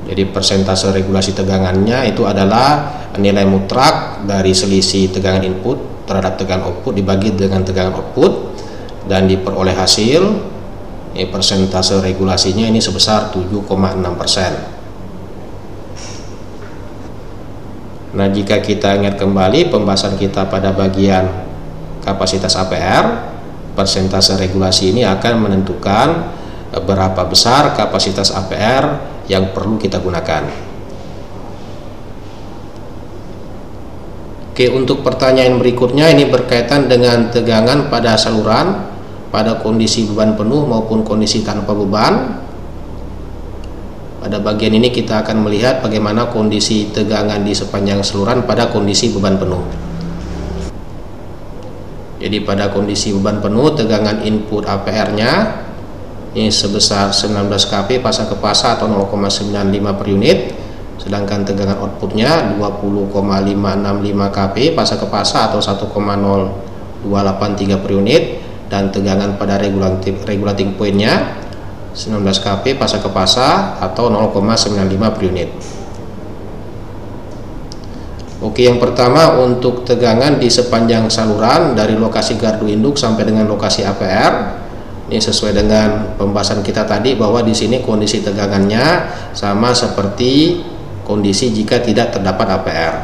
Jadi persentase regulasi tegangannya itu adalah nilai mutlak dari selisih tegangan input terhadap tegangan output dibagi dengan tegangan output dan diperoleh hasil persentase regulasinya ini sebesar 7,6%. Nah, jika kita ingat kembali pembahasan kita pada bagian kapasitas APR, persentase regulasi ini akan menentukan berapa besar kapasitas APR yang perlu kita gunakan. Oke, untuk pertanyaan berikutnya ini berkaitan dengan tegangan pada saluran pada kondisi beban penuh maupun kondisi tanpa beban. Pada bagian ini kita akan melihat bagaimana kondisi tegangan di sepanjang saluran pada kondisi beban penuh. Jadi pada kondisi beban penuh, tegangan input APR-nya ini sebesar 19 kV fasa ke fasa atau 0,95 per unit, sedangkan tegangan outputnya 20,565 kV fasa ke fasa atau 1,0283 per unit, dan tegangan pada regulating point-nya 19 kV fasa ke fasa atau 0,95 per unit. Oke, yang pertama untuk tegangan di sepanjang saluran dari lokasi gardu induk sampai dengan lokasi APR. Ini sesuai dengan pembahasan kita tadi bahwa di sini kondisi tegangannya sama seperti kondisi jika tidak terdapat APR.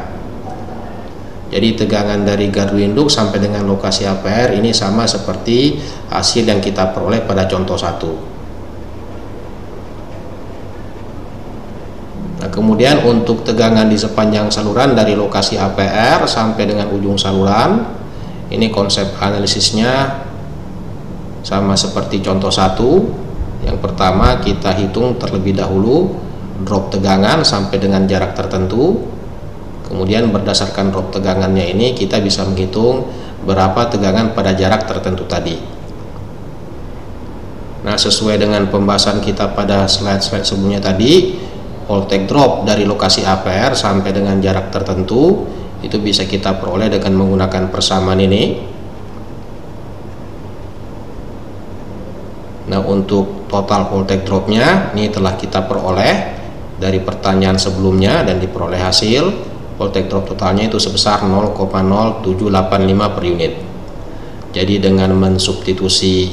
Jadi tegangan dari gardu induk sampai dengan lokasi APR ini sama seperti hasil yang kita peroleh pada contoh 1. Nah, kemudian untuk tegangan di sepanjang saluran dari lokasi APR sampai dengan ujung saluran, ini konsep analisisnya sama seperti contoh 1. Yang pertama kita hitung terlebih dahulu drop tegangan sampai dengan jarak tertentu. Kemudian berdasarkan drop tegangannya ini kita bisa menghitung berapa tegangan pada jarak tertentu tadi. Nah, sesuai dengan pembahasan kita pada slide-slide sebelumnya tadi, voltage drop dari lokasi APR sampai dengan jarak tertentu itu bisa kita peroleh dengan menggunakan persamaan ini. Nah, untuk total voltage dropnya ini telah kita peroleh dari pertanyaan sebelumnya dan diperoleh hasil voltage drop totalnya itu sebesar 0,0785 per unit. Jadi dengan mensubstitusi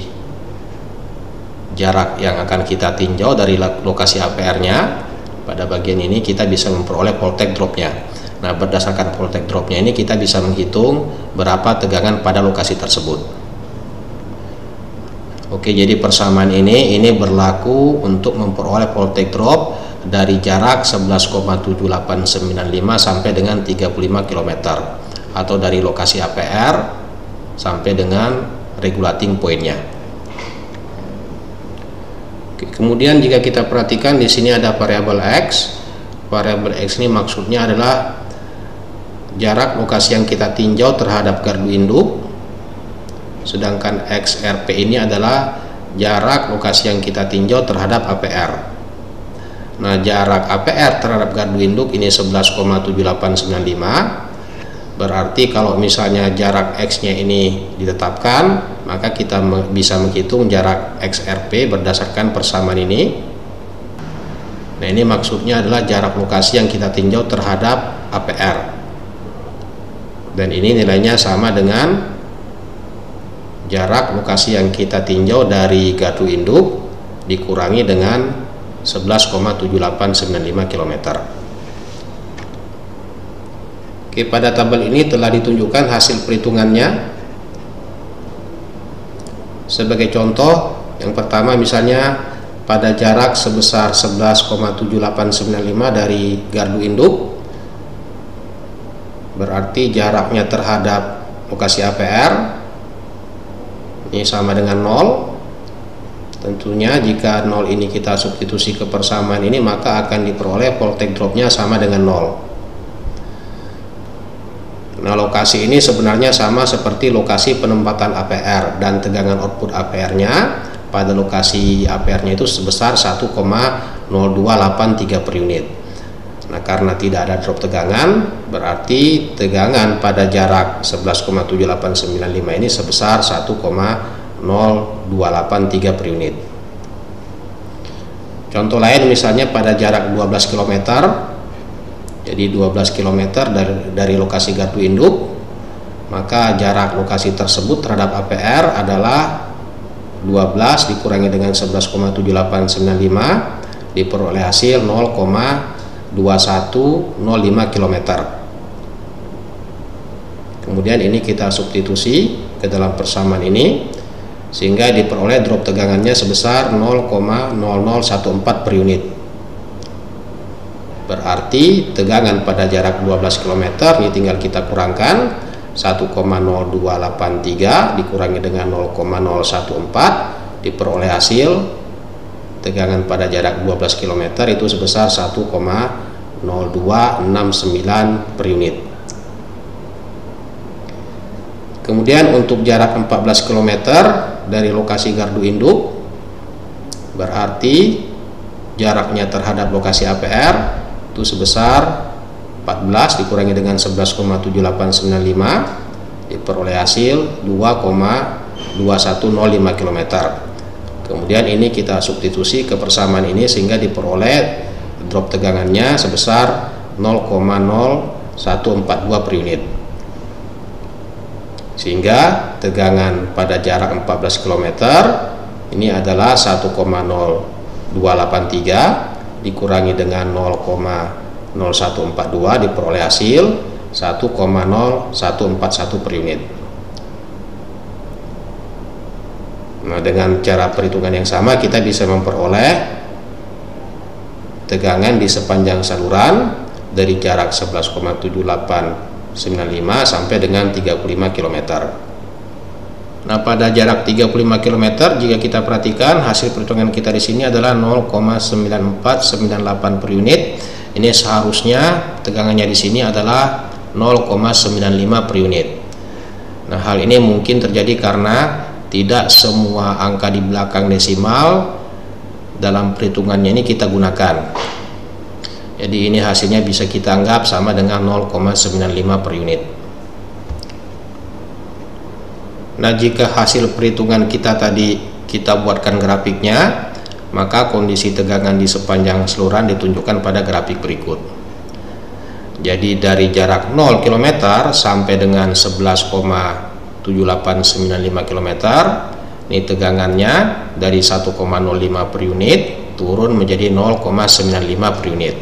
jarak yang akan kita tinjau dari lokasi APR-nya, pada bagian ini kita bisa memperoleh voltage dropnya. Nah, berdasarkan voltage dropnya ini kita bisa menghitung berapa tegangan pada lokasi tersebut. Oke, jadi persamaan ini berlaku untuk memperoleh voltage drop dari jarak 11,7895 sampai dengan 35 km atau dari lokasi APR sampai dengan regulating point-nya. Oke, kemudian jika kita perhatikan di sini ada variabel X. Variabel X ini maksudnya adalah jarak lokasi yang kita tinjau terhadap gardu induk. Sedangkan XRP ini adalah jarak lokasi yang kita tinjau terhadap APR. Nah, jarak APR terhadap gardu induk ini 11,7895. Berarti kalau misalnya jarak X-nya ini ditetapkan, maka kita bisa menghitung jarak XRP berdasarkan persamaan ini. Nah, ini maksudnya adalah jarak lokasi yang kita tinjau terhadap APR. Dan ini nilainya sama dengan jarak lokasi yang kita tinjau dari gardu induk dikurangi dengan 11,7895 km. Oke, pada tabel ini telah ditunjukkan hasil perhitungannya. Sebagai contoh, yang pertama misalnya pada jarak sebesar 11,7895 dari gardu induk, berarti jaraknya terhadap lokasi APR ini sama dengan 0. Tentunya jika 0 ini kita substitusi ke persamaan ini, maka akan diperoleh voltage dropnya sama dengan 0. Nah, lokasi ini sebenarnya sama seperti lokasi penempatan APR, dan tegangan output APR-nya pada lokasi APR-nya itu sebesar 1,0283 per unit. Nah, karena tidak ada drop tegangan, berarti tegangan pada jarak 11,7895 ini sebesar 1,0283 per unit. Contoh lain misalnya pada jarak 12 km. Jadi 12 km dari lokasi gardu induk, maka jarak lokasi tersebut terhadap APR adalah 12 dikurangi dengan 11,7895 diperoleh hasil 0,2105 km. Kemudian ini kita substitusi ke dalam persamaan ini sehingga diperoleh drop tegangannya sebesar 0,0014 per unit. Berarti tegangan pada jarak 12 km ini tinggal kita kurangkan 1,0283 dikurangi dengan 0,014 diperoleh hasil tegangan pada jarak 12 km itu sebesar 1,0269 per unit. Kemudian untuk jarak 14 km dari lokasi gardu induk, berarti jaraknya terhadap lokasi APR itu sebesar 14 dikurangi dengan 11,7895 diperoleh hasil 2,2105 km. Kemudian ini kita substitusi ke persamaan ini sehingga diperoleh drop tegangannya sebesar 0,0142 per unit. Sehingga tegangan pada jarak 14 km ini adalah 1,0283 dikurangi dengan 0,0142 diperoleh hasil 1,0141 per unit. Nah, dengan cara perhitungan yang sama kita bisa memperoleh tegangan di sepanjang saluran dari jarak 11,7895 sampai dengan 35 km. Nah, pada jarak 35 km jika kita perhatikan hasil perhitungan kita di sini adalah 0,9498 per unit. Ini seharusnya tegangannya di sini adalah 0,95 per unit. Nah, hal ini mungkin terjadi karena tidak semua angka di belakang desimal dalam perhitungannya ini kita gunakan. Jadi ini hasilnya bisa kita anggap sama dengan 0,95 per unit. Nah, jika hasil perhitungan kita tadi kita buatkan grafiknya, maka kondisi tegangan di sepanjang saluran ditunjukkan pada grafik berikut. Jadi dari jarak 0 km sampai dengan 11,7895 km, ini tegangannya dari 1,05 per unit turun menjadi 0,95 per unit.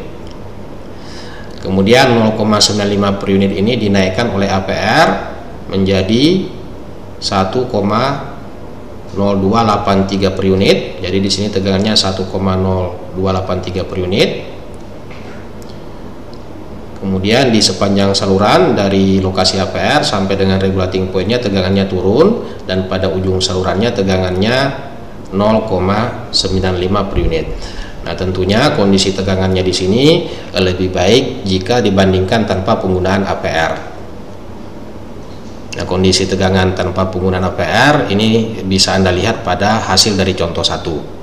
Kemudian 0,95 per unit ini dinaikkan oleh APR menjadi 1,0142 0,0283 per unit. Jadi di sini tegangannya 1,0283 per unit. Kemudian di sepanjang saluran dari lokasi APR sampai dengan regulating pointnya tegangannya turun, dan pada ujung salurannya tegangannya 0,95 per unit. Nah, tentunya kondisi tegangannya di sini lebih baik jika dibandingkan tanpa penggunaan APR. Nah, kondisi tegangan tanpa penggunaan APR ini bisa Anda lihat pada hasil dari contoh 1.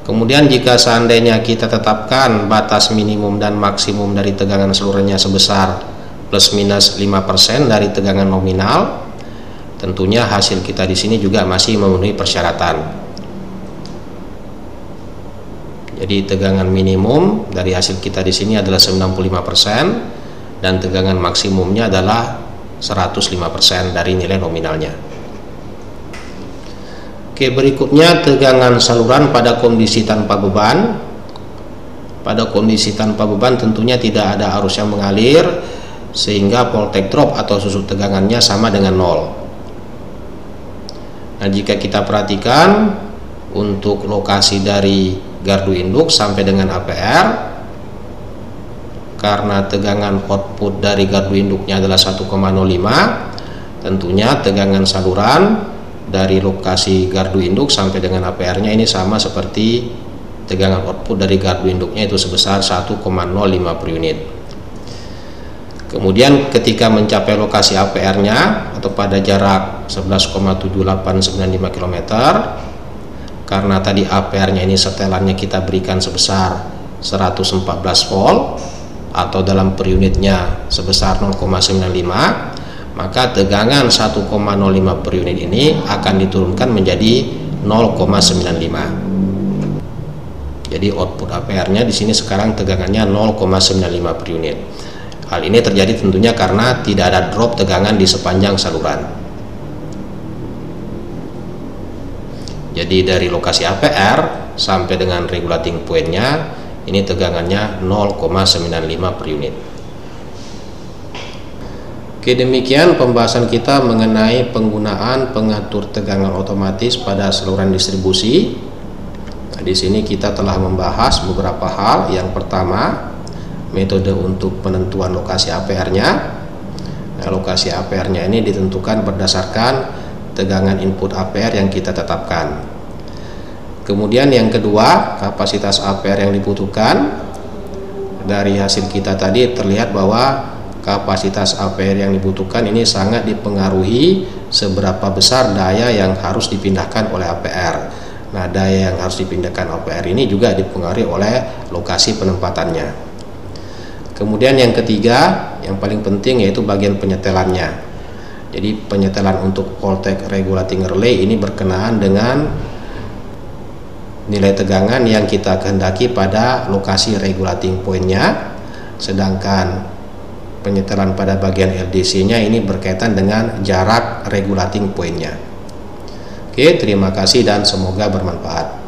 Kemudian jika seandainya kita tetapkan batas minimum dan maksimum dari tegangan seluruhnya sebesar plus minus 5% dari tegangan nominal, tentunya hasil kita di sini juga masih memenuhi persyaratan. Jadi tegangan minimum dari hasil kita di sini adalah 95% dan tegangan maksimumnya adalah 105% dari nilai nominalnya. Oke, berikutnya tegangan saluran pada kondisi tanpa beban. Pada kondisi tanpa beban tentunya tidak ada arus yang mengalir, sehingga voltage drop atau susut tegangannya sama dengan 0. Nah, jika kita perhatikan untuk lokasi dari gardu induk sampai dengan APR, karena tegangan output dari gardu induknya adalah 1,05, tentunya tegangan saluran dari lokasi gardu induk sampai dengan APR-nya ini sama seperti tegangan output dari gardu induknya, itu sebesar 1,05 per unit. Kemudian ketika mencapai lokasi APR-nya atau pada jarak 11,7895 km, karena tadi APR-nya ini setelannya kita berikan sebesar 114 volt atau dalam per unitnya sebesar 0,95, maka tegangan 1,05 per unit ini akan diturunkan menjadi 0,95. Jadi output APR-nya di sini sekarang tegangannya 0,95 per unit. Hal ini terjadi tentunya karena tidak ada drop tegangan di sepanjang saluran. Jadi dari lokasi APR sampai dengan regulating point-nya ini tegangannya 0,95 per unit. Oke, demikian pembahasan kita mengenai penggunaan pengatur tegangan otomatis pada saluran distribusi. Nah, di sini kita telah membahas beberapa hal. Yang pertama, metode untuk penentuan lokasi APR-nya. Nah, lokasi APR-nya ini ditentukan berdasarkan tegangan input APR yang kita tetapkan. Kemudian yang kedua, kapasitas APR yang dibutuhkan. Dari hasil kita tadi terlihat bahwa kapasitas APR yang dibutuhkan ini sangat dipengaruhi seberapa besar daya yang harus dipindahkan oleh APR. Nah, daya yang harus dipindahkan APR ini juga dipengaruhi oleh lokasi penempatannya. Kemudian yang ketiga, yang paling penting yaitu bagian penyetelannya. Jadi penyetelan untuk voltage regulating relay ini berkenaan dengan nilai tegangan yang kita kehendaki pada lokasi regulating point-nya, sedangkan penyetelan pada bagian LDC-nya ini berkaitan dengan jarak regulating point-nya. Oke, terima kasih dan semoga bermanfaat.